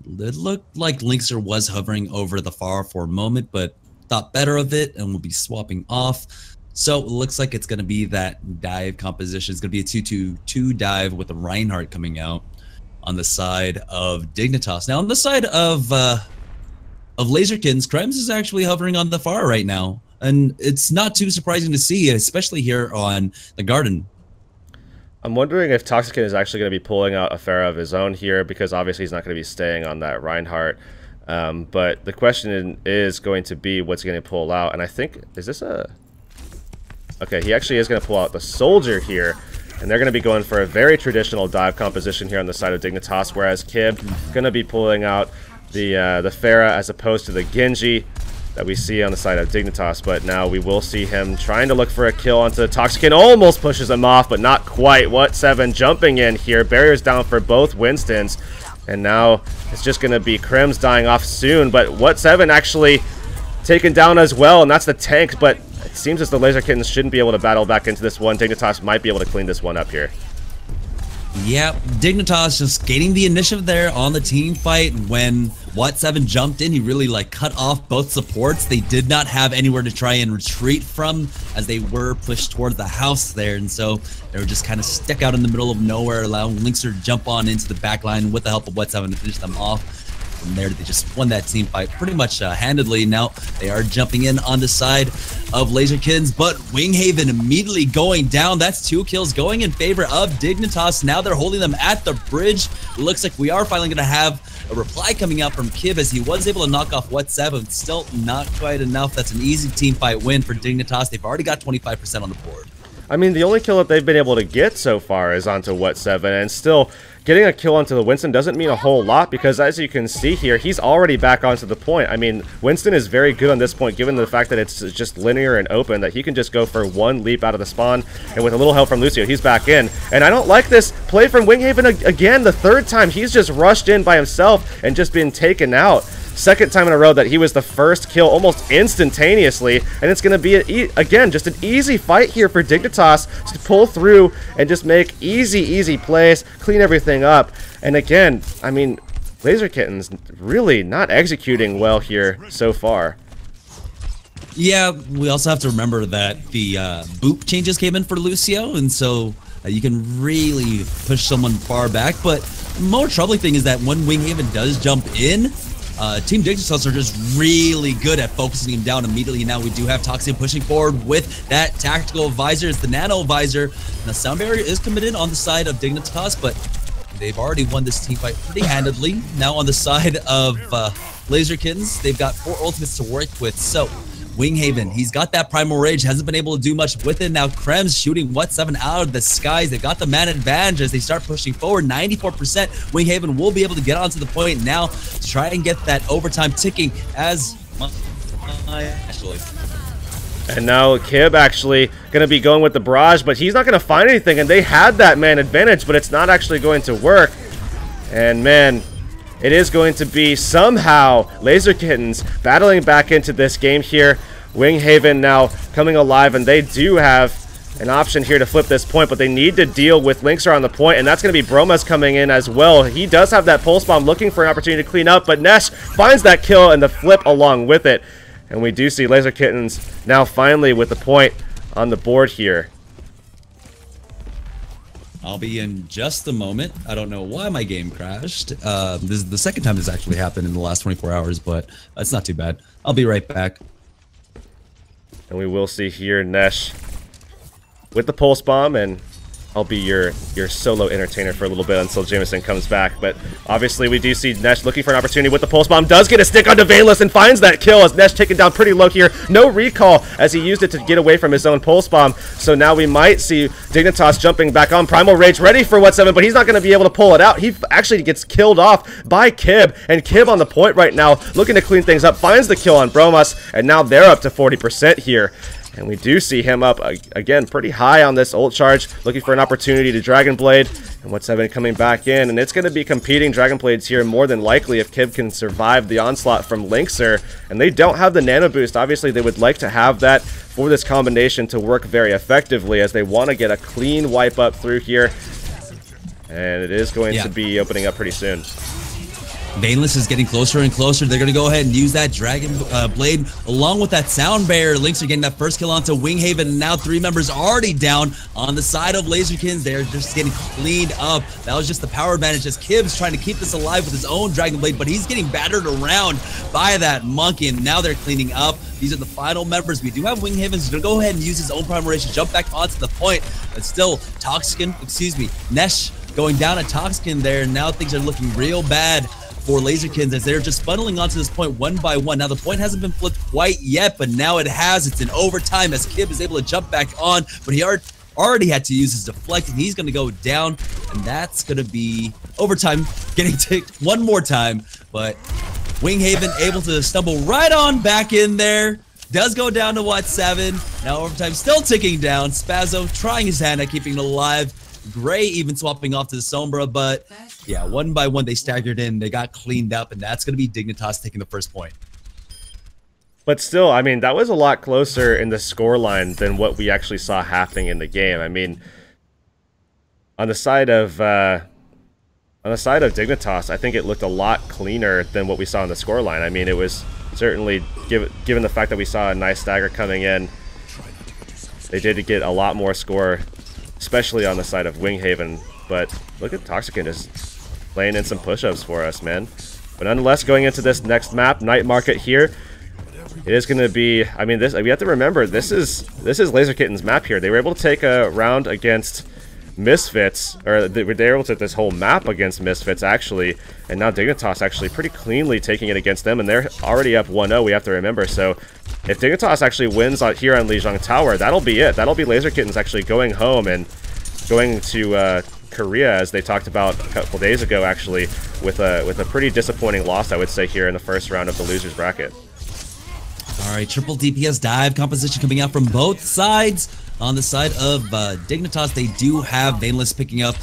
A: It looked like Linkster was hovering over the far for a moment, but thought better of it and will be swapping off. So it looks like it's going to be that dive composition. It's going to be a 2-2-2 dive with a Reinhardt coming out on the side of Dignitas. Now on the side of Laserkins, Krems is actually hovering on the far right now, and it's not too surprising to see, especially here on the garden.
B: I'm wondering if Toxicant is actually going to be pulling out a Pharah of his own here, because obviously he's not going to be staying on that Reinhardt. But the question is going to be what's going to pull out, and I think, is this a... Okay, he actually is going to pull out the Soldier here. And they're going to be going for a very traditional dive composition here on the side of Dignitas, whereas Kib going to be pulling out the Pharah as opposed to the Genji that we see on the side of Dignitas. But now we will see him trying to look for a kill onto Toxicant. Almost pushes him off, but not quite. What7 jumping in here. Barriers down for both Winstons. And now it's just going to be Krems dying off soon. But What7 actually taken down as well, and that's the tank. But it seems as the Laser Kittens shouldn't be able to battle back into this one. Dignitas might be able to clean this one up here.
A: Yeah, Dignitas just gaining the initiative there on the team fight. When What7 jumped in, he really cut off both supports. They did not have anywhere to try and retreat from, as they were pushed toward the house there, and so they were just kind of stuck out in the middle of nowhere, allowing Linkster to jump on into the back line with the help of What7 to finish them off. From there, they just won that team fight pretty much handedly. Now they are jumping in on the side of Laserkins, but Winghaven immediately going down. That's 2 kills going in favor of Dignitas. Now they're holding them at the bridge. Looks like we are finally going to have a reply coming out from Kib, as he was able to knock off What7. Still not quite enough. That's an easy team fight win for Dignitas. They've already got 25% on the board.
B: I mean, the only kill that they've been able to get so far is onto What7, and still getting a kill onto the Winston doesn't mean a whole lot, because as you can see here, he's already back onto the point. I mean, Winston is very good on this point, given the fact that it's just linear and open, that he can just go for one leap out of the spawn, and with a little help from Lucio, he's back in. And I don't like this play from Winghaven again, the third time. He's just rushed in by himself and just been taken out. Second time in a row that he was the first kill almost instantaneously, and it's going to be, again, just an easy fight here for Dignitas to pull through and just make easy plays, clean everything up. And again, I mean, Laser Kittenz really not executing well here so far.
A: Yeah, we also have to remember that the boop changes came in for Lucio, and so you can really push someone far back. But more troubling thing is that when Winghaven does jump in, Team Dignitas are just really good at focusing him down immediately. Now we do have Toxic pushing forward with that tactical visor. It's the nano visor. The sound barrier is committed on the side of Dignitas, but they've already won this team fight pretty handedly. Now on the side of Laser Kittenz, they've got 4 ultimates to work with. So Winghaven, he's got that Primal Rage, hasn't been able to do much with it. Now Krem's shooting What7 out of the skies. They've got the man advantage as they start pushing forward. 94%. Winghaven will be able to get onto the point now to try and get that overtime ticking as actually.
B: And now Kib actually going to be going with the barrage, but he's not going to find anything, and they had that man advantage, but it's not actually going to work. And man, it is going to be somehow Laser Kittenz battling back into this game here. Winghaven now coming alive, and they do have an option here to flip this point, but they need to deal with Linkser on the point, and that's going to be Bromas coming in as well. He does have that pulse bomb, looking for an opportunity to clean up, but Nesh finds that kill and the flip along with it. And we do see Laser Kittenz now finally with the point on the board here.
A: I'll be in just a moment. I don't know why my game crashed. This is the second time this actually happened in the last 24 hours, but it's not too bad. I'll be right back.
B: And we will see here Nesh with the pulse bomb, and I'll be your solo entertainer for a little bit until Jameson comes back. But obviously we do see Nesh looking for an opportunity with the pulse bomb. Does get a stick onto Vaneless and finds that kill as Nesh taken down pretty low here. No recall as he used it to get away from his own pulse bomb. So now we might see Dignitas jumping back on. Primal Rage ready for What7, but he's not going to be able to pull it out. He actually gets killed off by Kib, and Kib on the point right now looking to clean things up. Finds the kill on Bromas, and now they're up to 40% here. And we do see him up, again, pretty high on this ult charge, looking for an opportunity to Dragon Blade. And What7 coming back in, and it's going to be competing Dragon Blades here more than likely if Kib can survive the onslaught from Linkser. And they don't have the nano boost. Obviously, they would like to have that for this combination to work very effectively, as they want to get a clean wipe up through here. And it is going to be opening up pretty soon.
A: Vaneless is getting closer and closer. They're going to go ahead and use that Dragon Blade along with that Sound Barrier. Lynx are getting that first kill onto Winghaven, and now 3 members already down on the side of Laser Kittenz. They're just getting cleaned up. That was just the power advantage as Kib's trying to keep this alive with his own Dragon Blade, but he's getting battered around by that monkey, and now they're cleaning up. These are the final members. We do have Winghaven. He's going to go ahead and use his own Primal Rage to jump back onto the point, but still Nesh going down at Toxican there, and now things are looking real bad for Laser Kittenz as they're just funneling onto this point one by one. Now the point hasn't been flipped quite yet, but now it has. It's in overtime as Kib is able to jump back on, but he already had to use his deflect, and he's going to go down, and that's going to be overtime, getting ticked one more time. But Winghaven able to stumble right on back in there. Does go down to What7. Now overtime still ticking down. Spazzo trying his hand at keeping it alive. Gray even swapping off to the Sombra, but yeah, one by one they staggered in, they got cleaned up, and that's going to be Dignitas taking the first point.
B: But still, I mean, that was a lot closer in the scoreline than what we actually saw happening in the game. I mean, on the side of Dignitas, I think it looked a lot cleaner than what we saw in the scoreline. I mean, it was certainly, given the fact that we saw a nice stagger coming in, they did get a lot more score, especially on the side of Winghaven. But look at Toxicant just laying in some push-ups for us, man. But nonetheless, going into this next map, Night Market here, it is going to be, I mean, we have to remember, this is Laser Kitten's map here. They were able to take a round against Misfits, or they were able to take this whole map against Misfits, actually. And now Dignitas actually pretty cleanly taking it against them, and they're already up 1-0, we have to remember. So if Dignitas actually wins here on Lijiang Tower, that'll be it. That'll be Laser Kittens actually going home and going to Korea, as they talked about a couple days ago, actually, with a pretty disappointing loss, I would say, here in the first round of the losers bracket.
A: All right, triple DPS dive composition coming out from both sides. On the side of Dignitas, they do have Vaneless picking up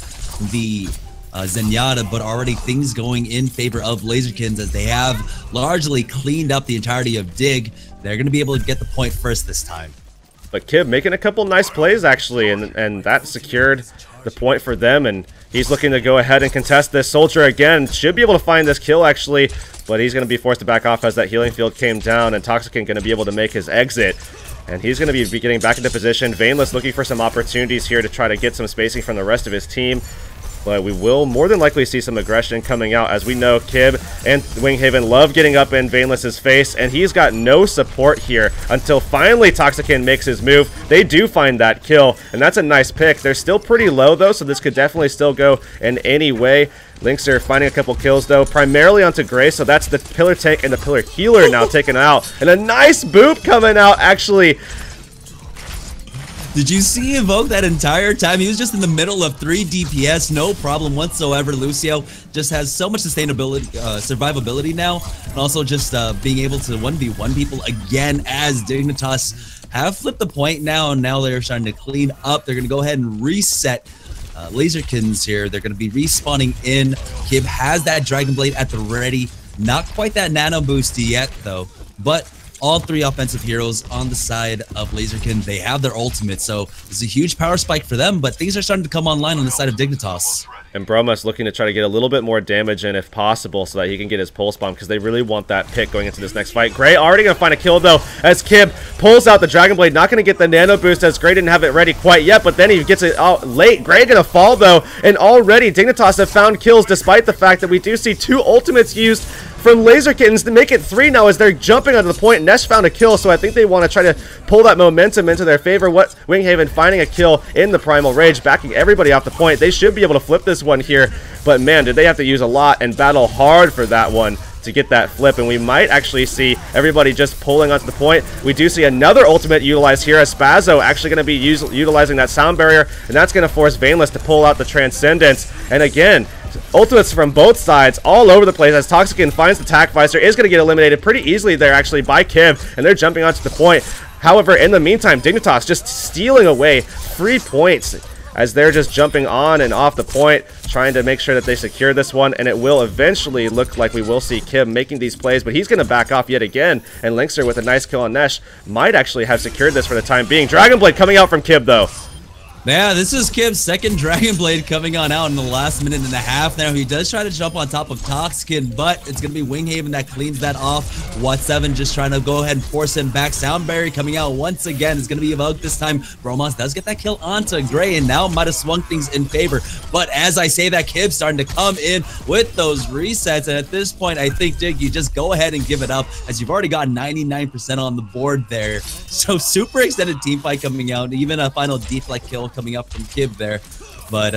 A: the Zenyatta, but already things going in favor of Laserkins, as they have largely cleaned up the entirety of Dig. They're going to be able to get the point first this time.
B: But Kib making a couple nice plays, actually, and that secured the point for them, and he's looking to go ahead and contest this. Soldier again should be able to find this kill, actually, but he's going to be forced to back off as that healing field came down, and Toxicant going to be able to make his exit. And he's going to be getting back into position. Vaneless looking for some opportunities here to try to get some spacing from the rest of his team. But we will more than likely see some aggression coming out. As we know, Kib and Winghaven love getting up in Vaneless's face, and he's got no support here until finally Toxicant makes his move. They do find that kill, and that's a nice pick. They're still pretty low, though, so this could definitely still go in any way. Linkser finding a couple kills, though, primarily onto Gray, so that's the Pillar Tank and the Pillar Healer now taken out. And a nice boop coming out, actually.
A: Did you see Evoke that entire time? He was just in the middle of 3 DPS, no problem whatsoever. Lucio just has so much sustainability, survivability now, and also just being able to 1v1 people again, as Dignitas have flipped the point now, and now they're starting to clean up. They're going to go ahead and reset Laserkins here. They're going to be respawning in. Kib has that Dragon Blade at the ready. Not quite that nano boost yet, though, but all 3 offensive heroes on the side of Laserkin, they have their ultimate, so it's a huge power spike for them, but things are starting to come online on the side of Dignitas.
B: And Broma's looking to try to get a little bit more damage in if possible so that he can get his pulse bomb, because they really want that pick going into this next fight. Gray already going to find a kill, though, as Kib pulls out the Dragon Blade. Not going to get the nano boost, as Gray didn't have it ready quite yet, but then he gets it out late. Gray going to fall, though, and already Dignitas have found kills, despite the fact that we do see 2 ultimates used from Laser Kittens to make it 3 now, as they're jumping onto the point. Nesh found a kill, so I think they want to try to pull that momentum into their favor. What Winghaven finding a kill in the Primal Rage, backing everybody off the point. They should be able to flip this one here, but man, did they have to use a lot and battle hard for that one to get that flip, and we might actually see everybody just pulling onto the point. We do see another ultimate utilized here, as Spazzo actually going to be utilizing that sound barrier, and that's going to force Vaneless to pull out the Transcendence. And again, ultimates from both sides all over the place, as Toxicant finds the Tac Visor, is going to get eliminated pretty easily there, actually, by Kib, and they're jumping onto the point. However, in the meantime, Dignitas just stealing away 3 points as they're just jumping on and off the point, trying to make sure that they secure this one, and it will eventually look like we will see Kib making these plays, but he's going to back off yet again, and Linkser with a nice kill on Nesh might actually have secured this for the time being. Dragon Blade coming out from Kib, though.
A: Yeah, this is Kib's second Dragon Blade coming on out in the last minute and a half now. He does try to jump on top of Toxkin, but it's going to be Winghaven that cleans that off. What7 just trying to go ahead and force him back. Soundberry coming out once again. It's going to be evoked this time. Bromas does get that kill onto Gray, and now might have swung things in favor. But as I say that, Kib's starting to come in with those resets, and at this point, I think, Dig, you just go ahead and give it up, as you've already got 99% on the board there. So super extended team fight coming out, even a final deflect kill coming up from Kib there, but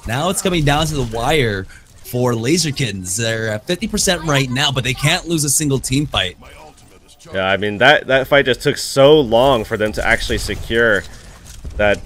A: now it's coming down to the wire for Laserkins. They're at 50% right now, but they can't lose a single team fight.
B: Yeah, I mean, that fight just took so long for them to actually secure that.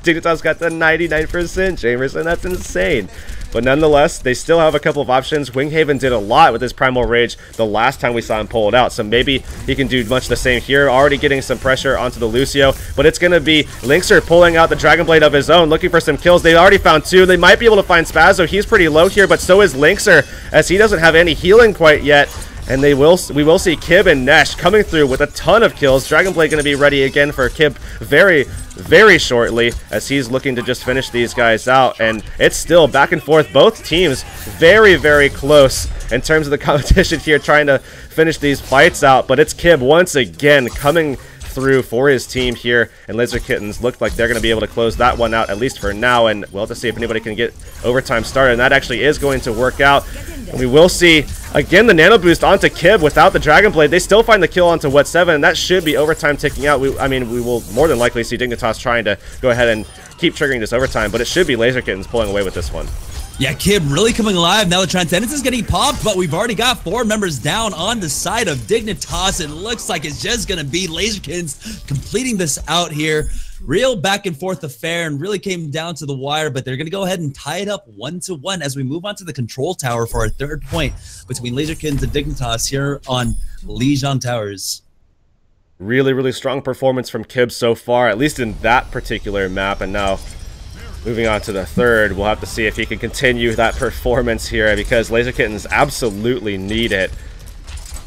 B: Dignitas got the 99%, Jamerson. That's insane. But nonetheless, they still have a couple of options. Winghaven did a lot with his Primal Rage the last time we saw him pull it out, so maybe he can do much the same here. Already getting some pressure onto the Lucio, but it's going to be Linkser pulling out the Dragon Blade of his own, looking for some kills. They already found 2. They might be able to find Spazzo. He's pretty low here, but so is Linkser, as he doesn't have any healing quite yet. And we will see Kib and Nesh coming through with a ton of kills. Dragon Blade going to be ready again for Kib very, very shortly, as he's looking to just finish these guys out. And it's still back and forth. Both teams very, very close in terms of the competition here, trying to finish these fights out. But it's Kib once again coming through for his team here, and Laser Kittens look like they're going to be able to close that one out, at least for now, and we'll have to see if anybody can get overtime started, and that actually is going to work out. And we will see again the nano boost onto Kib without the Dragon Blade. They still find the kill onto What7, and that should be overtime ticking out. I mean, we will more than likely see Dignitas trying to go ahead and keep triggering this overtime, but it should be Laser Kittens pulling away with this one.
A: Yeah, Kib really coming alive. Now the Transcendence is getting popped, but we've already got 4 members down on the side of Dignitas. It looks like it's just going to be Laserkins completing this out here. Real back and forth affair and really came down to the wire, but they're going to go ahead and tie it up 1-1 as we move on to the control tower for our 3rd point between Laserkins and Dignitas here on Lijiang Towers.
B: Really, really strong performance from Kib so far, at least in that particular map, and now moving on to the 3rd, we'll have to see if he can continue that performance here because Laser Kittens absolutely need it.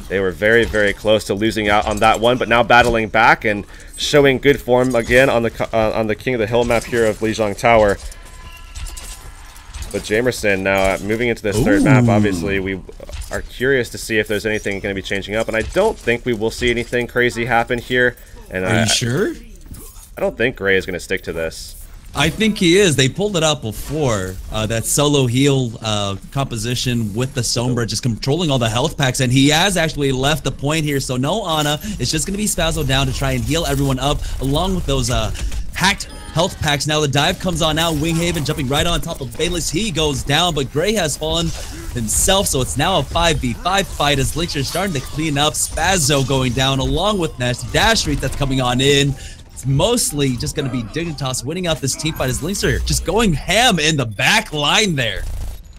B: They were very, very close to losing out on that one, but now battling back and showing good form again on the King of the Hill map here of Lijiang Tower. But Jamerson now moving into this 3rd map, obviously we are curious to see if there's anything going to be changing up, and I don't think we will see anything crazy happen here. And
A: are you sure?
B: I don't think Gray is going to stick to this.
A: I think he is. They pulled it out before. That solo heal composition with the Sombra just controlling all the health packs, and he has actually left the point here, so no Ana. It's just going to be Spazzo down to try and heal everyone up along with those hacked health packs. Now the dive comes on now. Winghaven jumping right on top of Bayless. He goes down, but Gray has fallen himself, so it's now a 5v5 fight as Linkster is starting to clean up. Spazzo going down along with Nesh. Dash Street that's coming on in. It's mostly just going to be Dignitas winning out this team fight as Linkster just going ham in the back line there.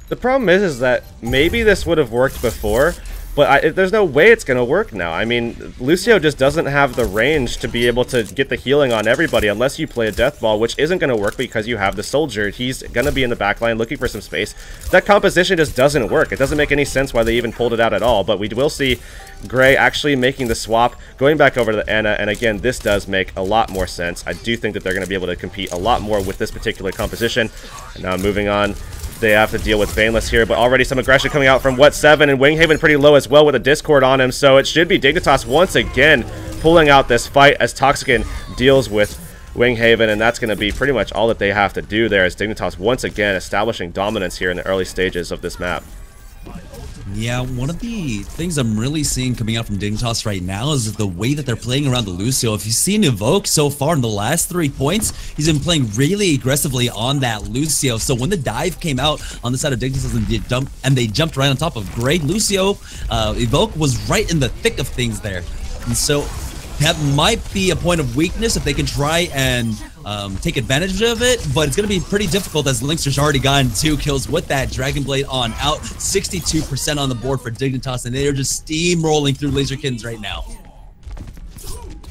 B: The problem is that maybe this would have worked before, but there's no way it's going to work now. I mean, Lucio just doesn't have the range to be able to get the healing on everybody unless you play a death ball, which isn't going to work because you have the soldier. He's going to be in the back line looking for some space. That composition just doesn't work. It doesn't make any sense why they even pulled it out at all, but we will see Gray actually making the swap, going back over to the Ana, and again, this does make a lot more sense. I do think that they're going to be able to compete a lot more with this particular composition. And now moving on, they have to deal with Vaneless here, but already some aggression coming out from Wet7, and Winghaven pretty low as well with a Discord on him, so it should be Dignitas once again pulling out this fight as Toxican deals with Winghaven, and that's going to be pretty much all that they have to do there as Dignitas once again establishing dominance here in the early stages of this map.
A: Yeah, one of the things I'm really seeing coming out from Dignitas right now is the way that they're playing around the Lucio. If you've seen Evoke so far in the last 3 points, he's been playing really aggressively on that Lucio. So when the dive came out on the side of Dignitas and they jumped right on top of Grey, Lucio, Evoke was right in the thick of things there. And so that might be a point of weakness if they can try and take advantage of it, but it's going to be pretty difficult as Linkster's already gotten 2 kills with that Dragon Blade on out. 62% on the board for Dignitas, and they are just steamrolling through Laserkins right now.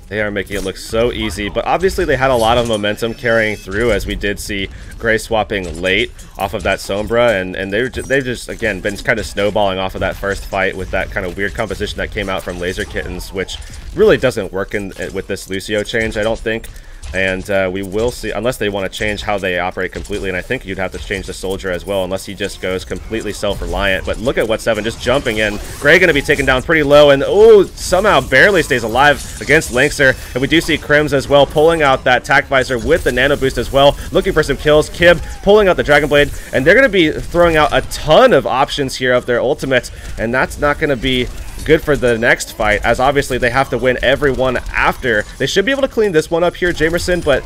B: They are making it look so easy, but obviously they had a lot of momentum carrying through as we did see Gray swapping late off of that Sombra, and they've just, again, been kind of snowballing off of that first fight with that kind of weird composition that came out from Laser Kittens, which really doesn't work with this Lucio change, I don't think. And we will see, unless they want to change how they operate completely, and I think you'd have to change the soldier as well, unless he just goes completely self-reliant. But look at Wet7 just jumping in. Gray going to be taken down pretty low, and somehow barely stays alive against Linkster. And we do see Crims as well pulling out that tac visor with the nano boost as well, looking for some kills. Kib pulling out the Dragon Blade, and they're going to be throwing out a ton of options here of their ultimates, and that's not going to be good for the next fight, as obviously they have to win every one after. They should be able to clean this one up here, Jamerson, but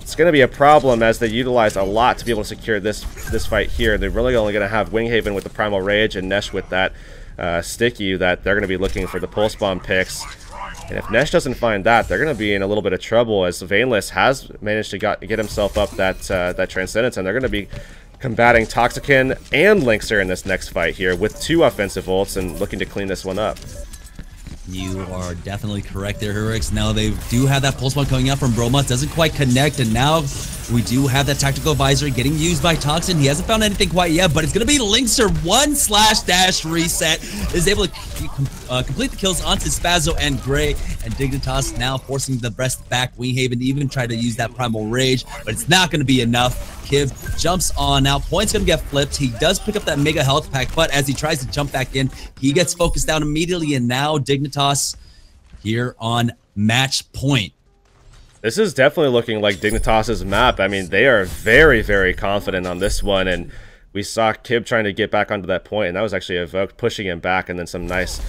B: it's going to be a problem as they utilize a lot to be able to secure this fight here. They're really only going to have Winghaven with the Primal Rage and Nesh with that Sticky that they're going to be looking for the Pulse Bomb picks. And if Nesh doesn't find that, they're going to be in a little bit of trouble as Vaneless has managed to get himself up that Transcendence, and they're going to be combating Toxican and Linkster in this next fight here with 2 offensive ults and looking to clean this one up.
A: You are definitely correct there, Herix. Now they do have that pulse one coming out from Broma. Doesn't quite connect, and now we do have that tactical visor getting used by Toxin. He hasn't found anything quite yet, but it's going to be Linkster. 1/dash reset is able to complete the kills onto Spazzo and Gray, and Dignitas now forcing the breast back. Winghaven to even try to use that Primal Rage, but it's not going to be enough. Kib jumps on now. Point's going to get flipped. He does pick up that Mega Health Pack, but as he tries to jump back in, he gets focused down immediately, and now Dignitas here on match point.
B: This is definitely looking like Dignitas' map. I mean, they are very, very confident on this one, and we saw Kib trying to get back onto that point, and that was actually Evoke pushing him back, and then some nice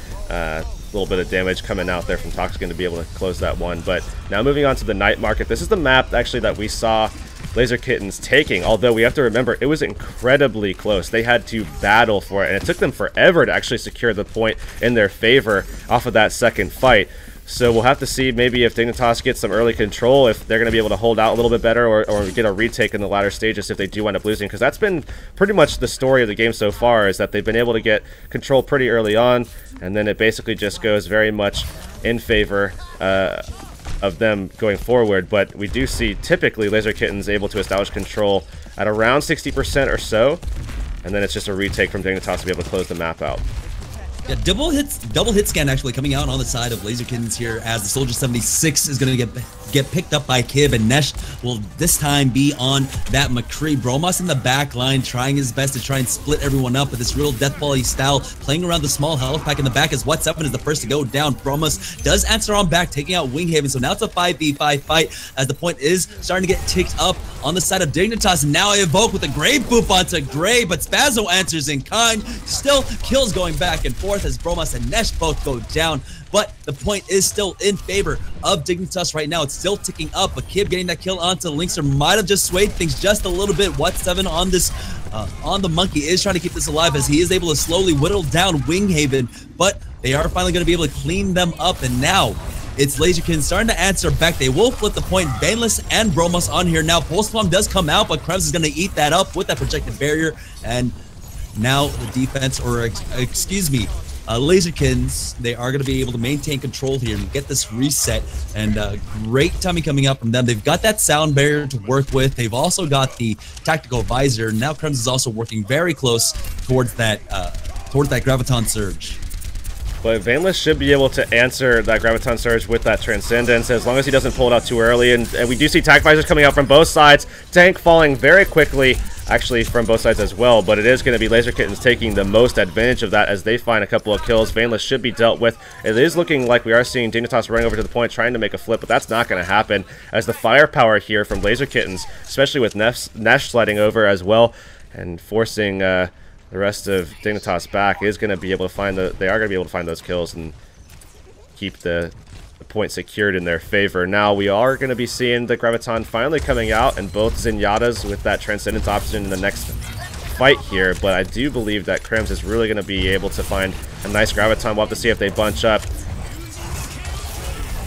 B: little bit of damage coming out there from Toxican to be able to close that one. But now moving on to the Night Market. This is the map actually that we saw Laser Kittenz taking, although we have to remember it was incredibly close. They had to battle for it, and it took them forever to actually secure the point in their favor off of that second fight. So we'll have to see maybe if Dignitas gets some early control, if they're going to be able to hold out a little bit better, or get a retake in the latter stages if they do end up losing, because that's been pretty much the story of the game so far, is that they've been able to get control pretty early on, and then it basically just goes very much in favor of them going forward. But we do see typically Laser Kittenz able to establish control at around 60% or so, and then it's just a retake from Dignitas to be able to close the map out.
A: Yeah, double hit scan actually coming out on the side of Laser Kittenz here, as the Soldier 76 is going to get picked up by Kib, and Nesh will this time be on that McCree. Bromas in the back line trying his best to try and split everyone up with this real death volley style, playing around the small health pack in the back, as What7 is the first to go down. Bromas does answer on back, taking out Winghaven, so now it's a 5v5 fight, as the point is starting to get ticked up on the side of Dignitas, and now Evoke with a great boop onto Gray, but Spazzo answers in kind. Still kills going back and forth as Bromas and Nesh both go down, but the point is still in favor of Dignitas right now. It's still ticking up, but Kib getting that kill onto Linkster might have just swayed things just a little bit. What7 on this on the monkey is trying to keep this alive, as he is able to slowly whittle down Winghaven, but they are finally going to be able to clean them up, and now it's Laser Kittenz starting to answer back. They will flip the point. Baneless and Bromas on here now. Pulse Bomb does come out, but Krems is going to eat that up with that projected barrier, and now the defense, or excuse me, Laser Kittenz, they are going to be able to maintain control here and get this reset, and great timing coming up from them. They've got that sound barrier to work with. They've also got the tactical visor. Now Krems is also working very close towards that Graviton Surge.
B: But Vanless should be able to answer that Graviton Surge with that Transcendence, as long as he doesn't pull it out too early. And we do see Tac Visors coming out from both sides. Tank falling very quickly, actually from both sides as well. But it is going to be Laser Kittenz taking the most advantage of that as they find a couple of kills. Vanless should be dealt with. It is looking like we are seeing Dignitas running over to the point, trying to make a flip, but that's not going to happen, as the firepower here from Laser Kittenz, especially with Nesh sliding over as well, and forcing the rest of Dignitas back, is going to be able to find they are going to be able to find those kills and keep the point secured in their favor. Now we are going to be seeing the Graviton finally coming out, and both Zenyatas with that Transcendence option in the next fight here, but I do believe that Krems is really going to be able to find a nice Graviton. We'll have to see if they bunch up.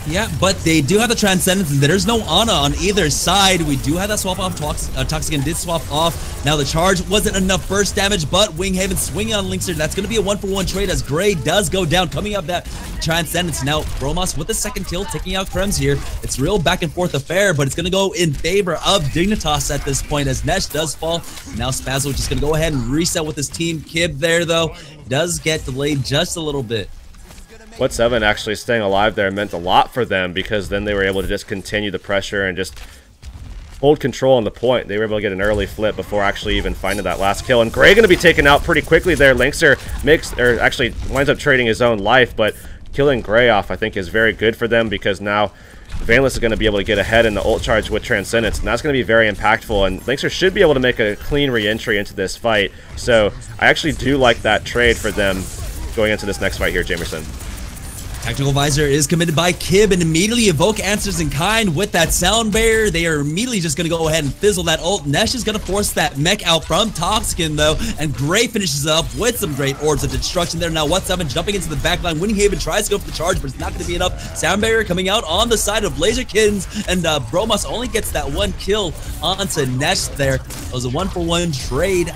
A: Yeah, but they do have the Transcendence, and there's no Ana on either side. We do have that swap off. Toxican did swap off. Now the charge wasn't enough burst damage, but Winghaven swinging on Linkster. That's going to be a 1-for-1 trade, as Gray does go down, coming up that Transcendence. Now Bromas with the second kill, taking out Krems here. It's real back and forth affair, but it's going to go in favor of Dignitas at this point, as Nesh does fall. Now Spazzo just going to go ahead and reset with his team. Kib there, though, does get delayed just a little bit.
B: What7 actually staying alive there meant a lot for them, because then they were able to just continue the pressure and just hold control on the point. They were able to get an early flip before actually even finding that last kill. And Gray going to be taken out pretty quickly there. Linkster actually winds up trading his own life, but killing Gray off I think is very good for them, because now Vanless is going to be able to get ahead in the ult charge with Transcendence, and that's going to be very impactful, and Linkster should be able to make a clean re-entry into this fight. So I actually do like that trade for them going into this next fight here, Jamerson.
A: Tactical Visor is committed by Kib, and immediately Evoke answers in kind with that sound barrier. They are immediately just going to go ahead and fizzle that ult. Nesh is going to force that mech out from Toxican, though, and Gray finishes up with some great orbs of destruction there. Now What7 jumping into the backline. Winghaven tries to go for the charge, but it's not going to be enough. Sound barrier coming out on the side of Laser Kittenz, and Bromas only gets that one kill onto Nesh there. It was a 1-for-1 trade.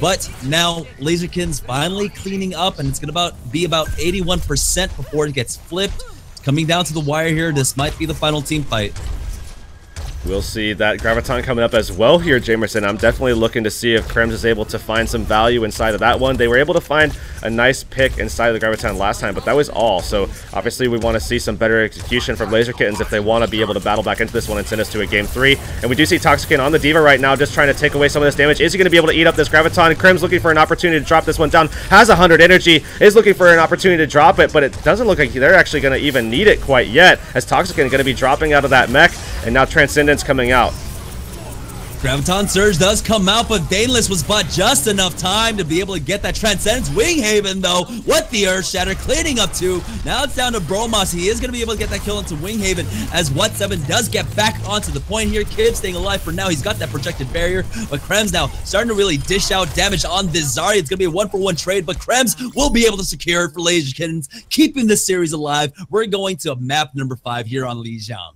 A: But now Laser Kittenz finally cleaning up, and it's going to be about 81% before it gets flipped. It's coming down to the wire here. This might be the final team fight.
B: We'll see that Graviton coming up as well here, Jamerson. I'm definitely looking to see if Krems is able to find some value inside of that one. They were able to find a nice pick inside of the Graviton last time, but that was all. So obviously we want to see some better execution from Laser Kittenz if they want to be able to battle back into this one and send us to a game 3. And we do see Toxican on the D.Va right now, just trying to take away some of this damage. Is he going to be able to eat up this Graviton? Krems looking for an opportunity to drop this one down. Has 100 energy, is looking for an opportunity to drop it, but it doesn't look like they're actually going to even need it quite yet, as Toxican going to be dropping out of that mech, and now Transcendence coming out.
A: Graviton Surge does come out, but Baneless was bought just enough time to be able to get that Transcendence. Winghaven, though, what the Earth Shatter cleaning up to. Now it's down to Bromas. He is going to be able to get that kill into Winghaven as What7 does get back onto the point here. Kid staying alive for now. He's got that protected barrier, but Krems now starting to really dish out damage on this Zarya. It's going to be a 1-for-1 trade, but Krems will be able to secure it for Laser Kittens, keeping this series alive. We're going to map number 5 here on Lijiang.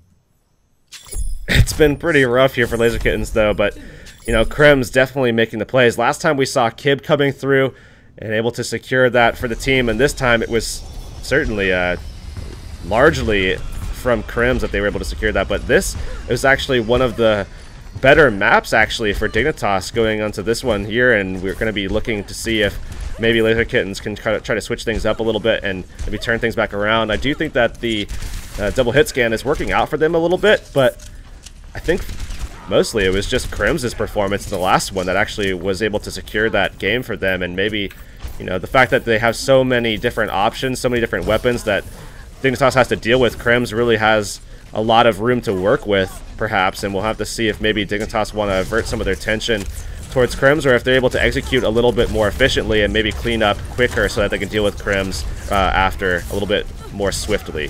B: It's been pretty rough here for Laser Kittens, though, but, you know, Krems definitely making the plays. Last time we saw Kib coming through and able to secure that for the team, and this time it was certainly largely from Krems that they were able to secure that, but this is actually one of the better maps, actually, for Dignitas going onto this one here, and we're going to be looking to see if maybe Laser Kittens can try to switch things up a little bit and maybe turn things back around. I do think that the double hit scan is working out for them a little bit, but I think mostly it was just Krems' performance in the last one that actually was able to secure that game for them, and maybe, you know, the fact that they have so many different options, so many different weapons that Dignitas has to deal with, Krems really has a lot of room to work with, perhaps, and we'll have to see if maybe Dignitas want to avert some of their tension towards Krems, or if they're able to execute a little bit more efficiently and maybe clean up quicker so that they can deal with Krems after a little bit more swiftly.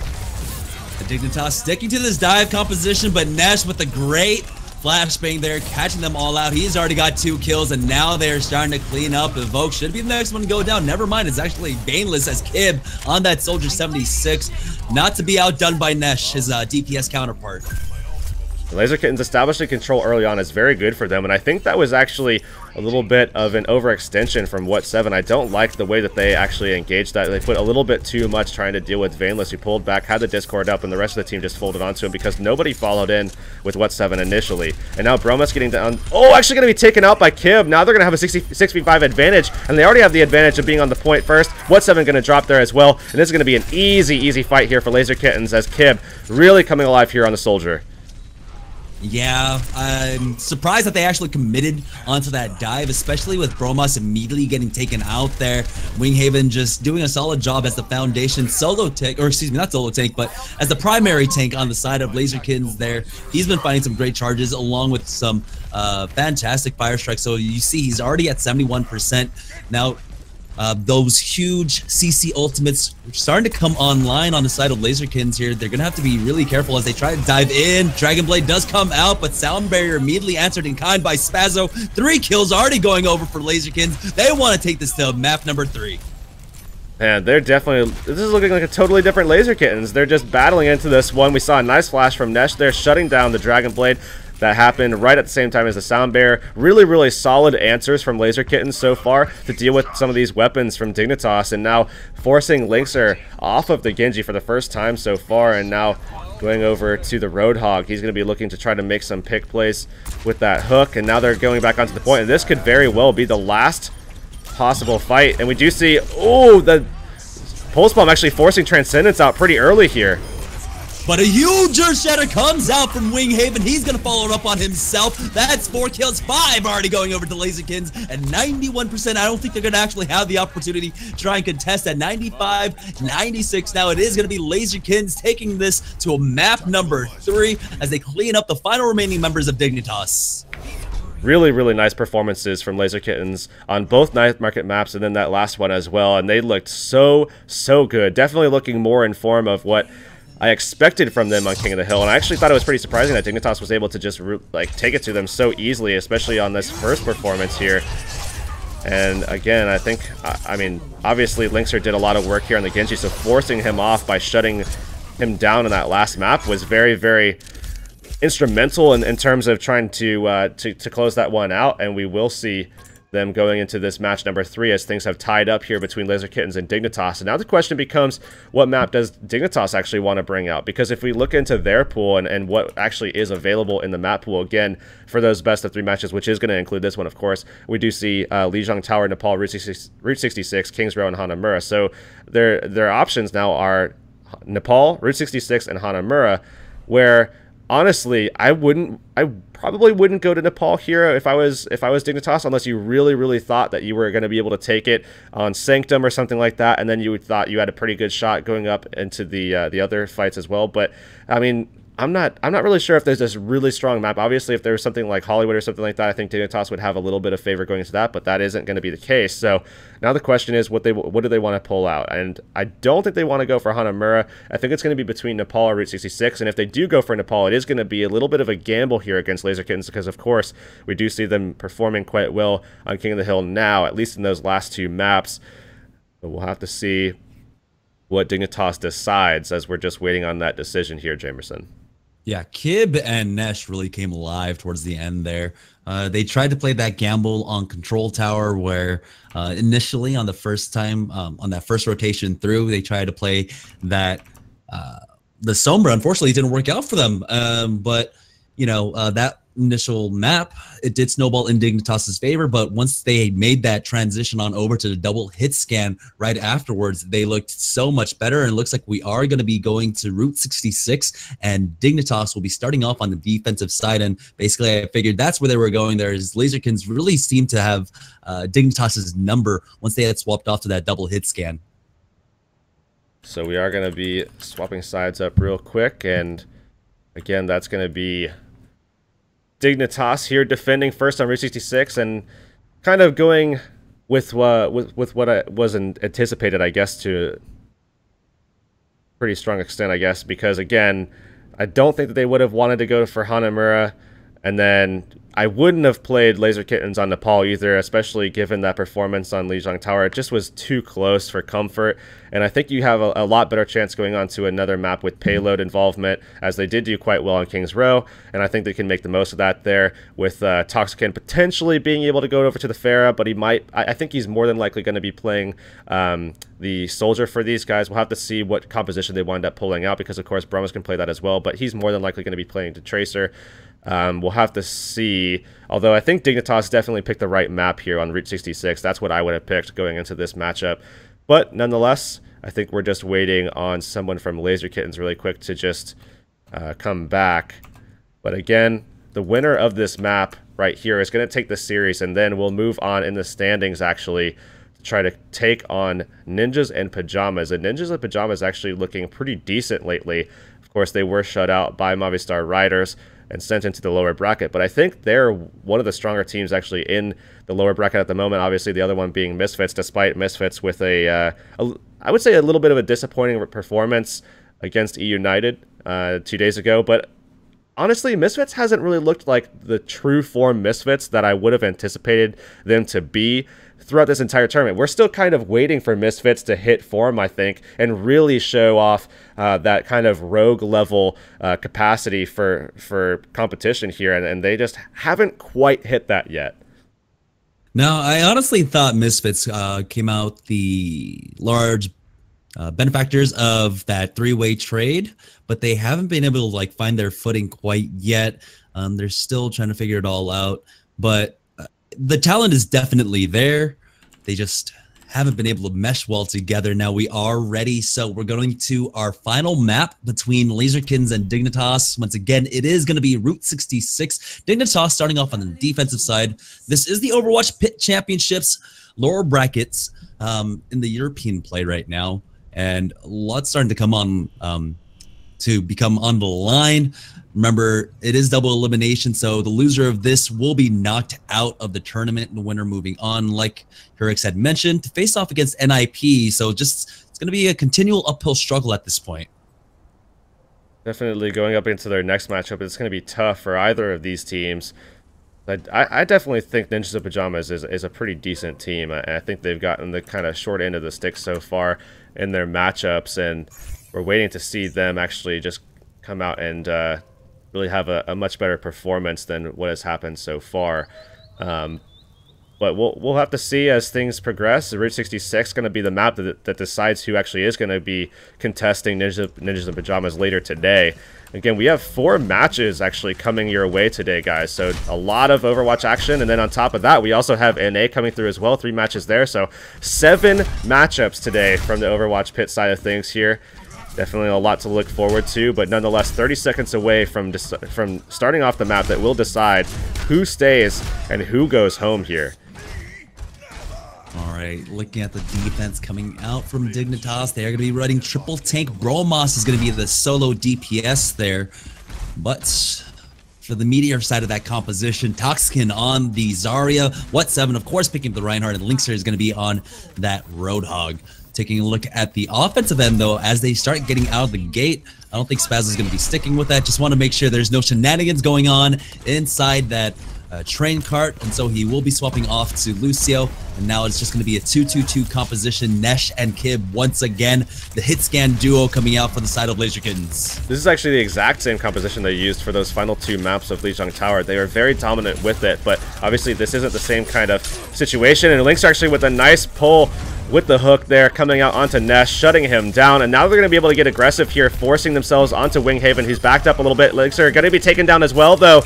A: Dignitas sticking to this dive composition, but Nesh with a great flashbang there, catching them all out. He's already got 2 kills, and now they're starting to clean up. Evoke should be the next one to go down. Never mind, it's actually Baneless as Kib on that Soldier 76. Not to be outdone by Nesh, his DPS counterpart.
B: Laser Kittens establishing control early on is very good for them, and I think that was actually a little bit of an overextension from What7. I don't like the way that they actually engaged that. They put a little bit too much trying to deal with Vaneless, who pulled back, had the Discord up, and the rest of the team just folded onto him because nobody followed in with What7 initially. And now Bromas getting down. Oh, actually going to be taken out by Kib. Now they're going to have a 6v5 advantage, and they already have the advantage of being on the point first. What7 going to drop there as well, and this is going to be an easy fight here for Laser Kittens as Kib really coming alive here on the Soldier.
A: Yeah, I'm surprised that they actually committed onto that dive, especially with Bromas immediately getting taken out there. Winghaven just doing a solid job as the foundation solo tank, or excuse me, not solo tank, but as the primary tank on the side of Laser Kittens there. He's been finding some great charges along with some fantastic fire strikes. So you see he's already at 71%. Now, those huge CC ultimates starting to come online on the side of Laser Kittens here. They're going to have to be really careful as they try to dive in. Dragon Blade does come out, but Sound Barrier immediately answered in kind by Spazzo. 3 kills already going over for Laser Kittens. They want to take this to map number 3.
B: Man, they're definitely... This is looking like a totally different Laser Kittens. They're just battling into this one. We saw a nice flash from Nesh there, shutting down the Dragon Blade. That happened right at the same time as the Sound Bearer. Really solid answers from Laser Kittens so far to deal with some of these weapons from Dignitas, and now forcing Linkser off of the Genji for the first time so far, and now going over to the Roadhog. He's going to be looking to try to make some pick plays with that hook, and now they're going back onto the point, and this could very well be the last possible fight. And we do see, oh, the Pulse Bomb actually forcing Transcendence out pretty early here.
A: But a huge Earth Shatter comes out from Winghaven. He's going to follow it up on himself. That's 4 kills, 5 already going over to Laser Kittens. And 91%, I don't think they're going to actually have the opportunity to try and contest at 95, 96. Now it is going to be Laser Kittens taking this to a map number 3 as they clean up the final remaining members of Dignitas.
B: Really nice performances from Laser Kittens on both night market maps and then that last one as well. And they looked so good. Definitely looking more in form of what I expected from them on King of the Hill, and I actually thought it was pretty surprising that Dignitas was able to just like take it to them so easily, especially on this first performance here. And again, I think, I mean, obviously Linkser did a lot of work here on the Genji, so forcing him off by shutting him down in that last map was very instrumental in terms of trying to close that one out, and we will see them going into this match number 3 as things have tied up here between Laser Kittens and Dignitas. And now the question becomes, what map does Dignitas actually want to bring out? Because if we look into their pool and what actually is available in the map pool, again, for those best of 3 matches, which is going to include this one, of course, we do see Lijiang Tower, Nepal, Route 66, Kings Row, and Hanamura. So their options now are Nepal, Route 66, and Hanamura, where honestly, I probably wouldn't go to Nepal here if I was Dignitas, unless you really thought that you were going to be able to take it on Sanctum or something like that, and then you thought you had a pretty good shot going up into the other fights as well. But I mean, I'm not really sure if there's this really strong map. Obviously, if there was something like Hollywood or something like that, I think Dignitas would have a little bit of favor going into that, but that isn't going to be the case. So now the question is, what do they want to pull out? And I don't think they want to go for Hanamura. I think it's going to be between Nepal or Route 66. And if they do go for Nepal, it is going to be a little bit of a gamble here against Laser Kittens, because of course we do see them performing quite well on King of the Hill now, at least in those last two maps. But we'll have to see what Dignitas decides as we're just waiting on that decision here, Jamerson.
A: Yeah, Kib and Nesh really came alive towards the end there. They tried to play that gamble on Control Tower where initially on the first time, on that first rotation through, they tried to play that the Sombra. Unfortunately, it didn't work out for them. But, you know, that initial map, it did snowball in Dignitas' favor, but once they made that transition on over to the double hit scan right afterwards, they looked so much better, and it looks like we are going to be going to Route 66, and Dignitas will be starting off on the defensive side, and basically I figured that's where they were going there, is Laserkins really seemed to have Dignitas' number once they had swapped off to that double hit scan.
B: So we are going to be swapping sides up real quick, and again, that's going to be Dignitas here defending first on Route 66 and kind of going with what wasn't anticipated, I guess, to a pretty strong extent, I guess, because again, I don't think that they would have wanted to go for Hanamura, and then I wouldn't have played Laser Kittens on Nepal either, especially given that performance on Lijiang Tower. It just was too close for comfort, and I think you have a lot better chance going on to another map with payload involvement, as they did do quite well on King's Row, and I think they can make the most of that there, with Toxican potentially being able to go over to the Pharah, but he might, I think he's more than likely going to be playing the Soldier for these guys. We'll have to see what composition they wind up pulling out, because of course Brahmas can play that as well, but he's more than likely going to be playing the Tracer. We'll have to see, although I think Dignitas definitely picked the right map here on Route 66. That's what I would have picked going into this matchup. But nonetheless, I think we're just waiting on someone from Laser Kittens really quick to just come back. But again, the winner of this map right here is going to take the series, and then we'll move on in the standings actually to try to take on Ninjas and Pajamas. And Ninjas and Pajamas actually looking pretty decent lately. Of course, they were shut out by Movistar Riders and sent into the lower bracket, but I think they're one of the stronger teams actually in the lower bracket at the moment. Obviously, the other one being Misfits, despite Misfits with I would say a little bit of a disappointing performance against E United 2 days ago, but honestly, Misfits hasn't really looked like the true form Misfits that I would have anticipated them to be throughout this entire tournament. We're still kind of waiting for Misfits to hit form, I think, and really show off that kind of rogue level capacity for competition here, and they just haven't quite hit that yet.
A: No, I honestly thought Misfits came out the large benefactors of that three-way trade, but they haven't been able to like find their footing quite yet. They're still trying to figure it all out, but the talent is definitely there. They just haven't been able to mesh well together. Now we are ready, so we're going to our final map between Laserkins and Dignitas. Once again, it is going to be Route 66. Dignitas starting off on the defensive side. This is the Overwatch PIT Championships lower brackets in the European play right now, and a lot's starting to come on to become on the line. Remember, it is double elimination, so the loser of this will be knocked out of the tournament, and the winner moving on, like Hurix had mentioned, to face off against NIP. So just it's going to be a continual uphill struggle at this point.
B: Definitely going up into their next matchup, it's going to be tough for either of these teams. I definitely think Ninjas of Pajamas is a pretty decent team. I think they've gotten the kind of short end of the stick so far in their matchups, and we're waiting to see them actually just come out and really have a much better performance than what has happened so far. But we'll have to see as things progress. Route 66 is going to be the map that decides who actually is going to be contesting Ninjas and Pajamas later today. Again, we have 4 matches actually coming your way today, guys. So a lot of Overwatch action. And then on top of that, we also have NA coming through as well. 3 matches there. So 7 matchups today from the Overwatch Pit side of things here. Definitely a lot to look forward to, but nonetheless 30 seconds away from starting off the map that will decide who stays and who goes home here.
A: All right, looking at the defense coming out from Dignitas, they are going to be running triple tank. Bromos is going to be the solo DPS there. But for the meteor side of that composition, Toxican on the Zarya, What7, of course, picking up the Reinhardt, and Linkster is going to be on that Roadhog. Taking a look at the offensive end, though, as they start getting out of the gate, I don't think Spaz is going to be sticking with that. Just want to make sure there's no shenanigans going on inside that train cart, and so he will be swapping off to Lucio, and now it's just going to be a 2-2-2 composition. Nesh and Kib once again, the hit scan duo coming out for the side of Laser Kittens.
B: This is actually the exact same composition they used for those final 2 maps of Lijiang Tower. They are very dominant with it, but obviously this isn't the same kind of situation, and Link's actually with a nice pull with the hook there, coming out onto Nesh, shutting him down, and now they're going to be able to get aggressive here, forcing themselves onto Winghaven, who's backed up a little bit. Link's are going to be taken down as well, though,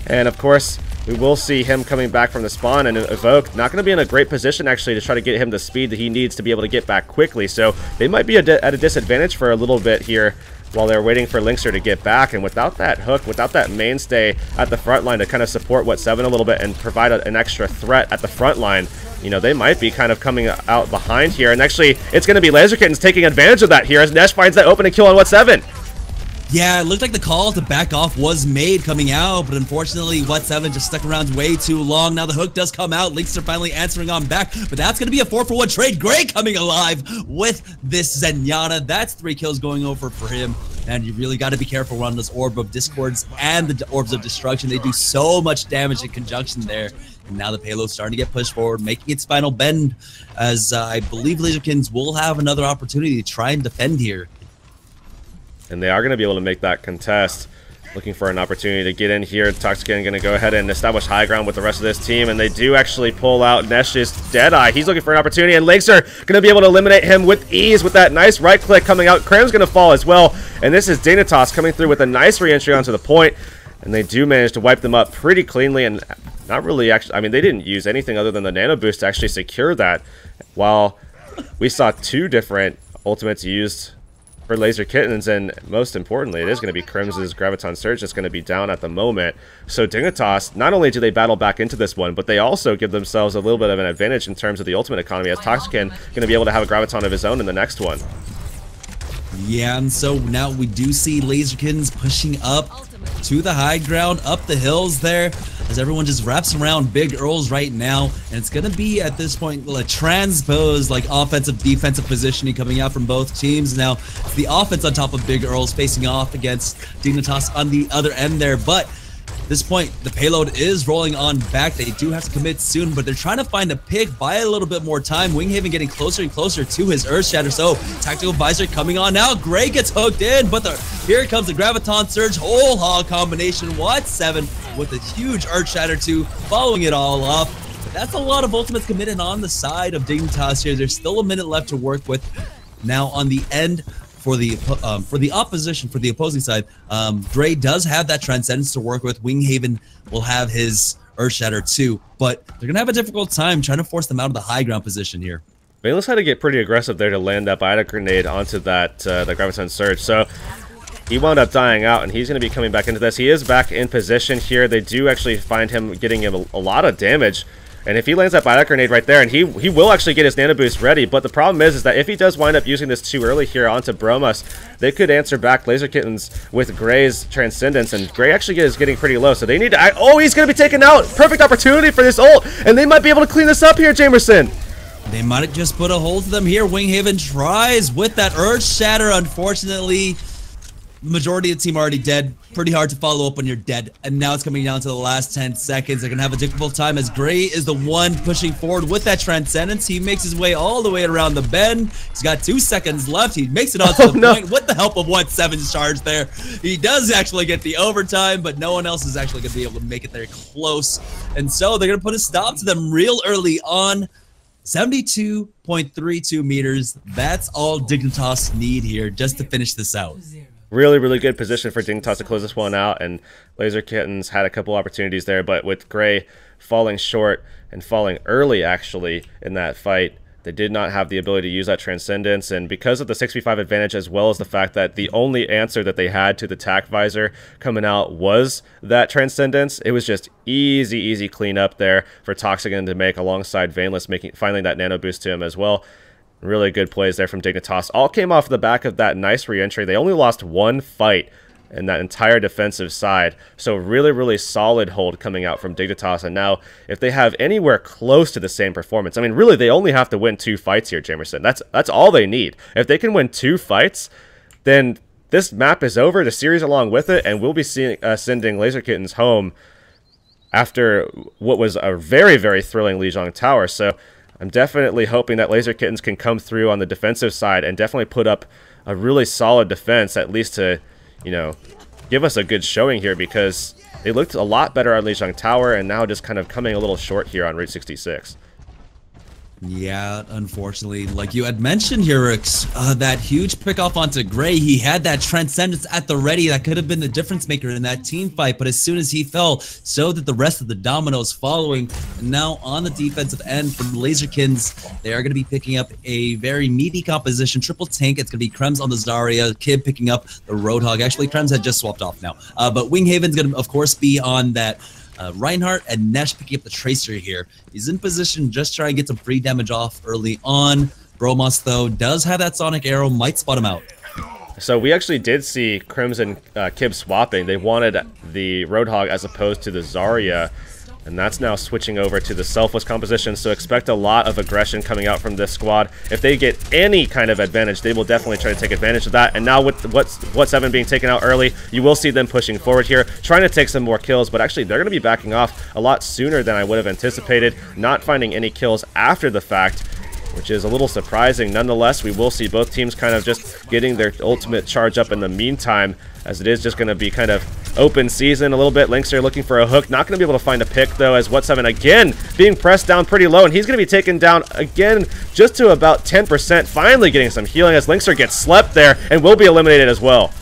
B: and of course, we will see him coming back from the spawn, and Evoke not going to be in a great position actually to try to get him the speed that he needs to be able to get back quickly. So they might be at a disadvantage for a little bit here while they're waiting for Linkster to get back. And without that hook, without that mainstay at the front line to kind of support What7 a little bit and provide an extra threat at the front line, you know, they might be kind of coming out behind here. And actually, it's going to be Laser Kittens taking advantage of that here as Nesh finds that opening kill on What7.
A: Yeah, it looked like the call to back off was made coming out, but unfortunately, What7 just stuck around way too long. Now the hook does come out. Links are finally answering on back, but that's going to be a 4-for-1 trade. Gray coming alive with this Zenyatta. That's 3 kills going over for him, and you really got to be careful around those Orb of Discords and the Orbs of Destruction. They do so much damage in conjunction there. And now the payload's starting to get pushed forward, making its final bend, as I believe Laserkins will have another opportunity to try and defend here.
B: And they are going to be able to make that contest. Looking for an opportunity to get in here. Toxican going to go ahead and establish high ground with the rest of this team. And they do actually pull out Nesh's Deadeye. He's looking for an opportunity. And Lakes are going to be able to eliminate him with ease with that nice right click coming out. Kram's going to fall as well. And this is Dignitas coming through with a nice re-entry onto the point. And they do manage to wipe them up pretty cleanly. And not really actually, I mean, they didn't use anything other than the nano boost to actually secure that. While we saw 2 different ultimates used for Laser Kittens, and most importantly, it is going to be Crims's Graviton Surge that's going to be down at the moment. So Dignitas, not only do they battle back into this one, but they also give themselves a little bit of an advantage in terms of the ultimate economy, as Toxican going to be able to have a Graviton of his own in the next one.
A: Yeah, and so now we do see Laserkins pushing up to the high ground, up the hills there, as everyone just wraps around Big Earls right now. And it's going to be, at this point, a transposed, like, offensive-defensive positioning coming out from both teams. Now, it's the offense on top of Big Earls facing off against Dignitas on the other end there. But at this point, the payload is rolling on back. They do have to commit soon, but they're trying to find a pick, buy a little bit more time. Winghaven getting closer and closer to his Earth Shatter. So, Tactical Visor coming on now. Gray gets hooked in, but here comes the Graviton Surge whole hog combination. What7 with a huge Earth Shatter too, following it all up. But that's a lot of ultimates committed on the side of Dignitas here. There's still a minute left to work with. Now on the end, for the opposition, for the opposing side, Dre does have that Transcendence to work with. Winghaven will have his Earth Shatter too, but they're going to have a difficult time trying to force them out of the high ground position here.
B: Bayless had to get pretty aggressive there to land that Biotic Grenade onto that the Graviton Surge, so he wound up dying out, and he's going to be coming back into this. He is back in position here. They do actually find him getting him a lot of damage. And if he lands that Biotic Grenade right there, and he will actually get his Nano Boost ready, but the problem is that if he does wind up using this too early here onto Bromas, they could answer back Laser Kittens with Gray's Transcendence, and Gray actually is getting pretty low, so they need to... Oh, he's going to be taken out! Perfect opportunity for this ult, and they might be able to clean this up here, Jamerson!
A: They might have just put a hold to them here. Winghaven tries with that Earth Shatter. Unfortunately, the majority of the team already dead. Pretty hard to follow up when you're dead. And now it's coming down to the last 10 seconds. They're going to have a difficult time as Gray is the one pushing forward with that Transcendence. He makes his way all the way around the bend. He's got 2 seconds left. He makes it onto the point with the help of What7's charge there. He does actually get the overtime, but no one else is actually going to be able to make it there close. And so they're going to put a stop to them real early on. 72.32 meters. That's all Dignitas need here just to finish this out.
B: Really, really good position for Dignitas to close this one out, and Laser Kittens had a couple opportunities there, but with Gray falling short and falling early, actually, in that fight, they did not have the ability to use that Transcendence, and because of the 6v5 advantage, as well as the fact that the only answer that they had to the TAC Visor coming out was that Transcendence, it was just easy cleanup there for Toxican to make alongside Vaneless, finding that Nano Boost to him as well. Really good plays there from Dignitas. All came off the back of that nice re-entry. They only lost 1 fight and that entire defensive side. So really, really solid hold coming out from Dignitas. And now if they have anywhere close to the same performance, I mean, really, they only have to win 2 fights here, Jamerson. That's all they need. If they can win 2 fights, then this map is over, the series along with it, and we'll be sending Laser Kittens home after what was a very, very thrilling Lijiang Tower. So I'm definitely hoping that Laser Kittens can come through on the defensive side and definitely put up a really solid defense, at least to, you know, give us a good showing here, because they looked a lot better on Lijiang Tower and now just kind of coming a little short here on Route 66.
A: Yeah, unfortunately, like you had mentioned here, Rix, that huge pick off onto Gray, he had that transcendence at the ready that could have been the difference maker in that team fight, but as soon as he fell, so did the rest of the dominoes following. And now on the defensive end from Laserkins, they are going to be picking up a very meaty composition, triple tank. It's going to be Krems on the Zarya, Kib picking up the Roadhog. Actually, Krems had just swapped off now, but Winghaven's going to, of course, be on that Reinhardt, and Nesh picking up the Tracer here. He's in position, just trying to get some free damage off early on. Bromos, though, does have that Sonic Arrow, might spot him out.
B: So we actually did see Krems and Kib swapping. They wanted the Roadhog as opposed to the Zarya, and that's now switching over to the Selfless composition, so expect a lot of aggression coming out from this squad. If they get any kind of advantage, they will definitely try to take advantage of that. And now with what's 7 being taken out early, you will see them pushing forward here, trying to take some more kills, but actually they're going to be backing off a lot sooner than I would have anticipated, not finding any kills after the fact, which is a little surprising. Nonetheless, we will see both teams kind of just getting their ultimate charge up in the meantime, as it is just going to be kind of open season a little bit. Linkster looking for a hook, not going to be able to find a pick though, as What7 again being pressed down pretty low, and he's going to be taken down again just to about 10%, finally getting some healing as Linkster gets slept there and will be eliminated as well.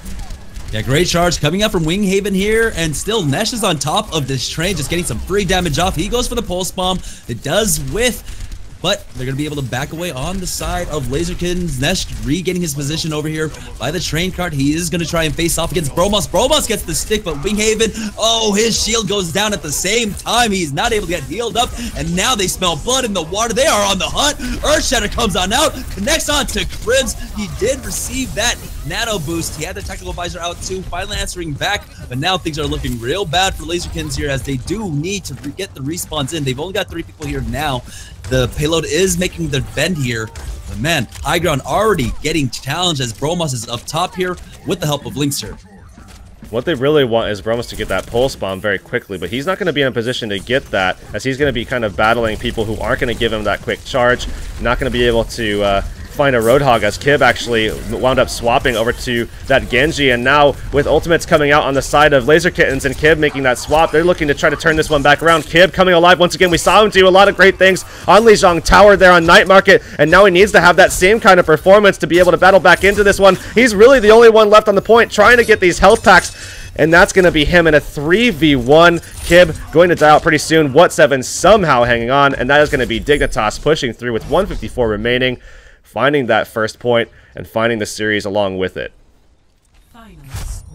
A: Yeah, great charge coming up from Winghaven here, and still Nesh is on top of this train, just getting some free damage off. He goes for the pulse bomb. It does with, but they're going to be able to back away on the side of Laserkins. Nesh regaining his position over here by the train cart. He is going to try and face off against Bromos. Bromos gets the stick, but Winghaven, oh, his shield goes down at the same time. He's not able to get healed up, and now they smell blood in the water. They are on the hunt. Earthshatter comes on out, connects on to Cribs. He did receive that nano boost. He had the tactical visor out too, finally answering back, but now things are looking real bad for Laserkins here, as they do need to get the respawns in. They've only got 3 people here now. The payload is making the bend here, but man, high ground already getting challenged as Bromos is up top here with the help of Linkster.
B: What they really want is Bromos to get that pulse bomb very quickly, but he's not going to be in a position to get that, as he's going to be kind of battling people who aren't going to give him that quick charge, not going to be able to find a Roadhog, as Kib actually wound up swapping over to that Genji, and now with ultimates coming out on the side of Laser Kittens and Kib making that swap, they're looking to try to turn this one back around. Kib coming alive once again. We saw him do a lot of great things on Lijiang Tower there on Night Market, and now he needs to have that same kind of performance to be able to battle back into this one. He's really the only one left on the point trying to get these health packs, and that's going to be him in a 3v1. Kib going to die out pretty soon. What7 somehow hanging on, and that is going to be Dignitas pushing through with 154 remaining, finding that first point and finding the series along with it.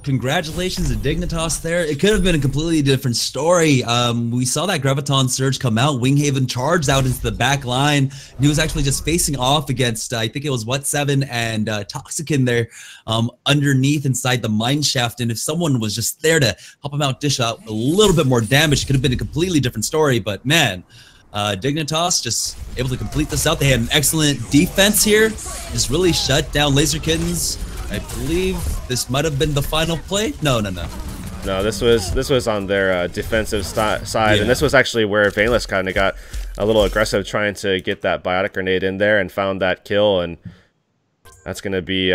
A: Congratulations to Dignitas there. It could have been a completely different story. We saw that Graviton Surge come out. Winghaven charged out into the back line. He was actually just facing off against, I think it was What7 and Toxicin there underneath inside the mine shaft. And if someone was just there to help him out, dish out a little bit more damage, it could have been a completely different story. But man, Dignitas just able to complete this out. They had an excellent defense here. Just really shut down Laserkins. I believe this might have been the final play. No, this was on their defensive side, yeah. And this was actually where Vaneless kind of got a little aggressive, trying to get that biotic grenade in there and found that kill, and that's going to be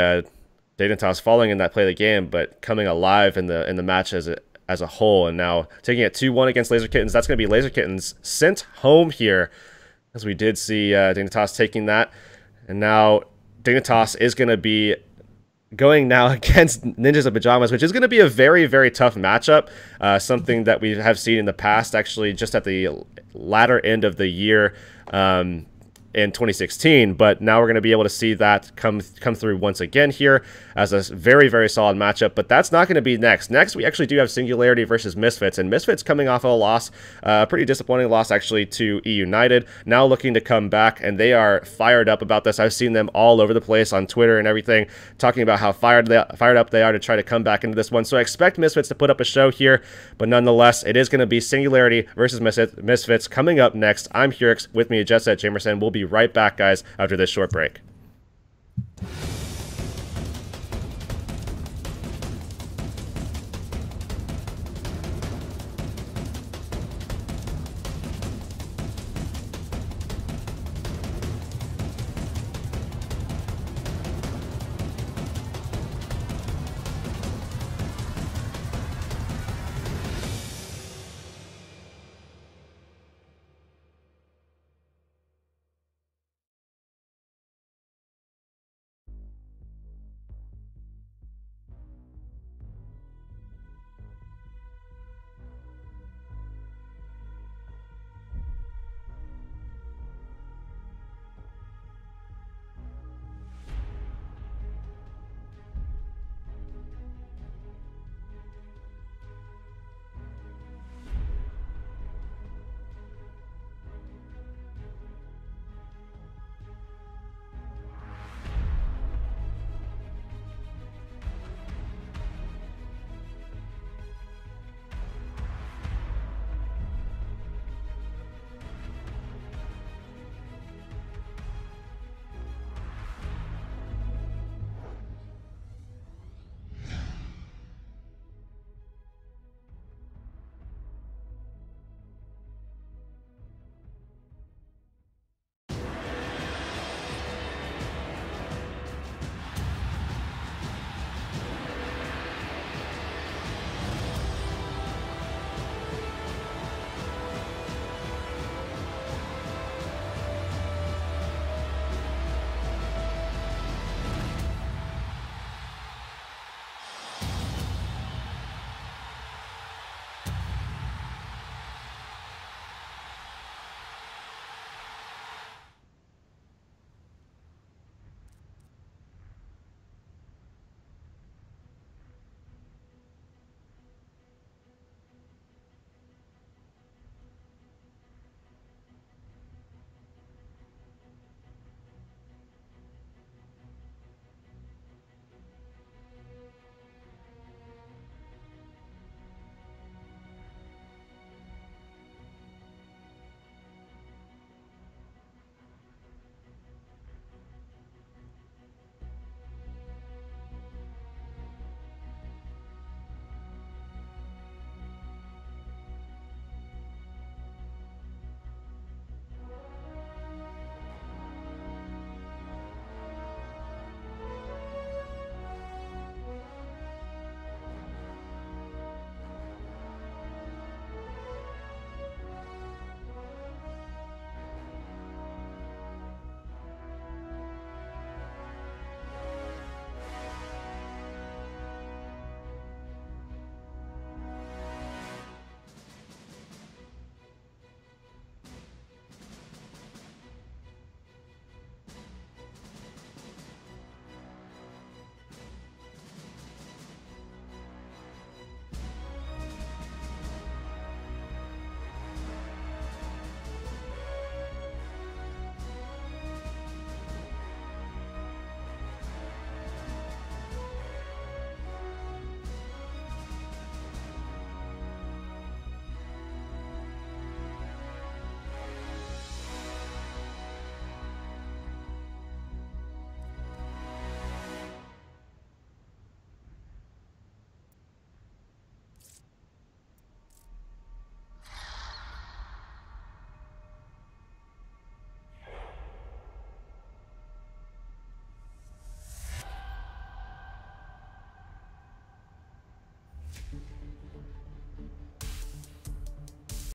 A: Dignitas falling in that play of the game, but coming alive in the match as a whole, and now taking it 2-1 against Laser Kittens. That's going to be Laser Kittens sent home here, as we did see Dignitas taking that, and now Dignitas is going to be going now against Ninjas of Pajamas, which is going to be a very, very tough matchup. Something that we have seen in the past, actually, just at the latter end of the year. In
B: in 2016, but now we're going to be able to see that come through once again here as a very, very solid matchup. But that's not going to be next. Next, we actually do have Singularity versus Misfits, and Misfits coming off of a loss, a pretty disappointing loss actually to E United, now looking to come back, and they are fired up about this. I've seen them all over the place on Twitter and everything, talking about how fired up they are to try to come back into this one. So I expect Misfits to put up a show here, but nonetheless, it is going to be Singularity versus Misfits coming up next. I'm Hurix, with me, Jet Set Jamerson. We'll be right back, guys, after this short break.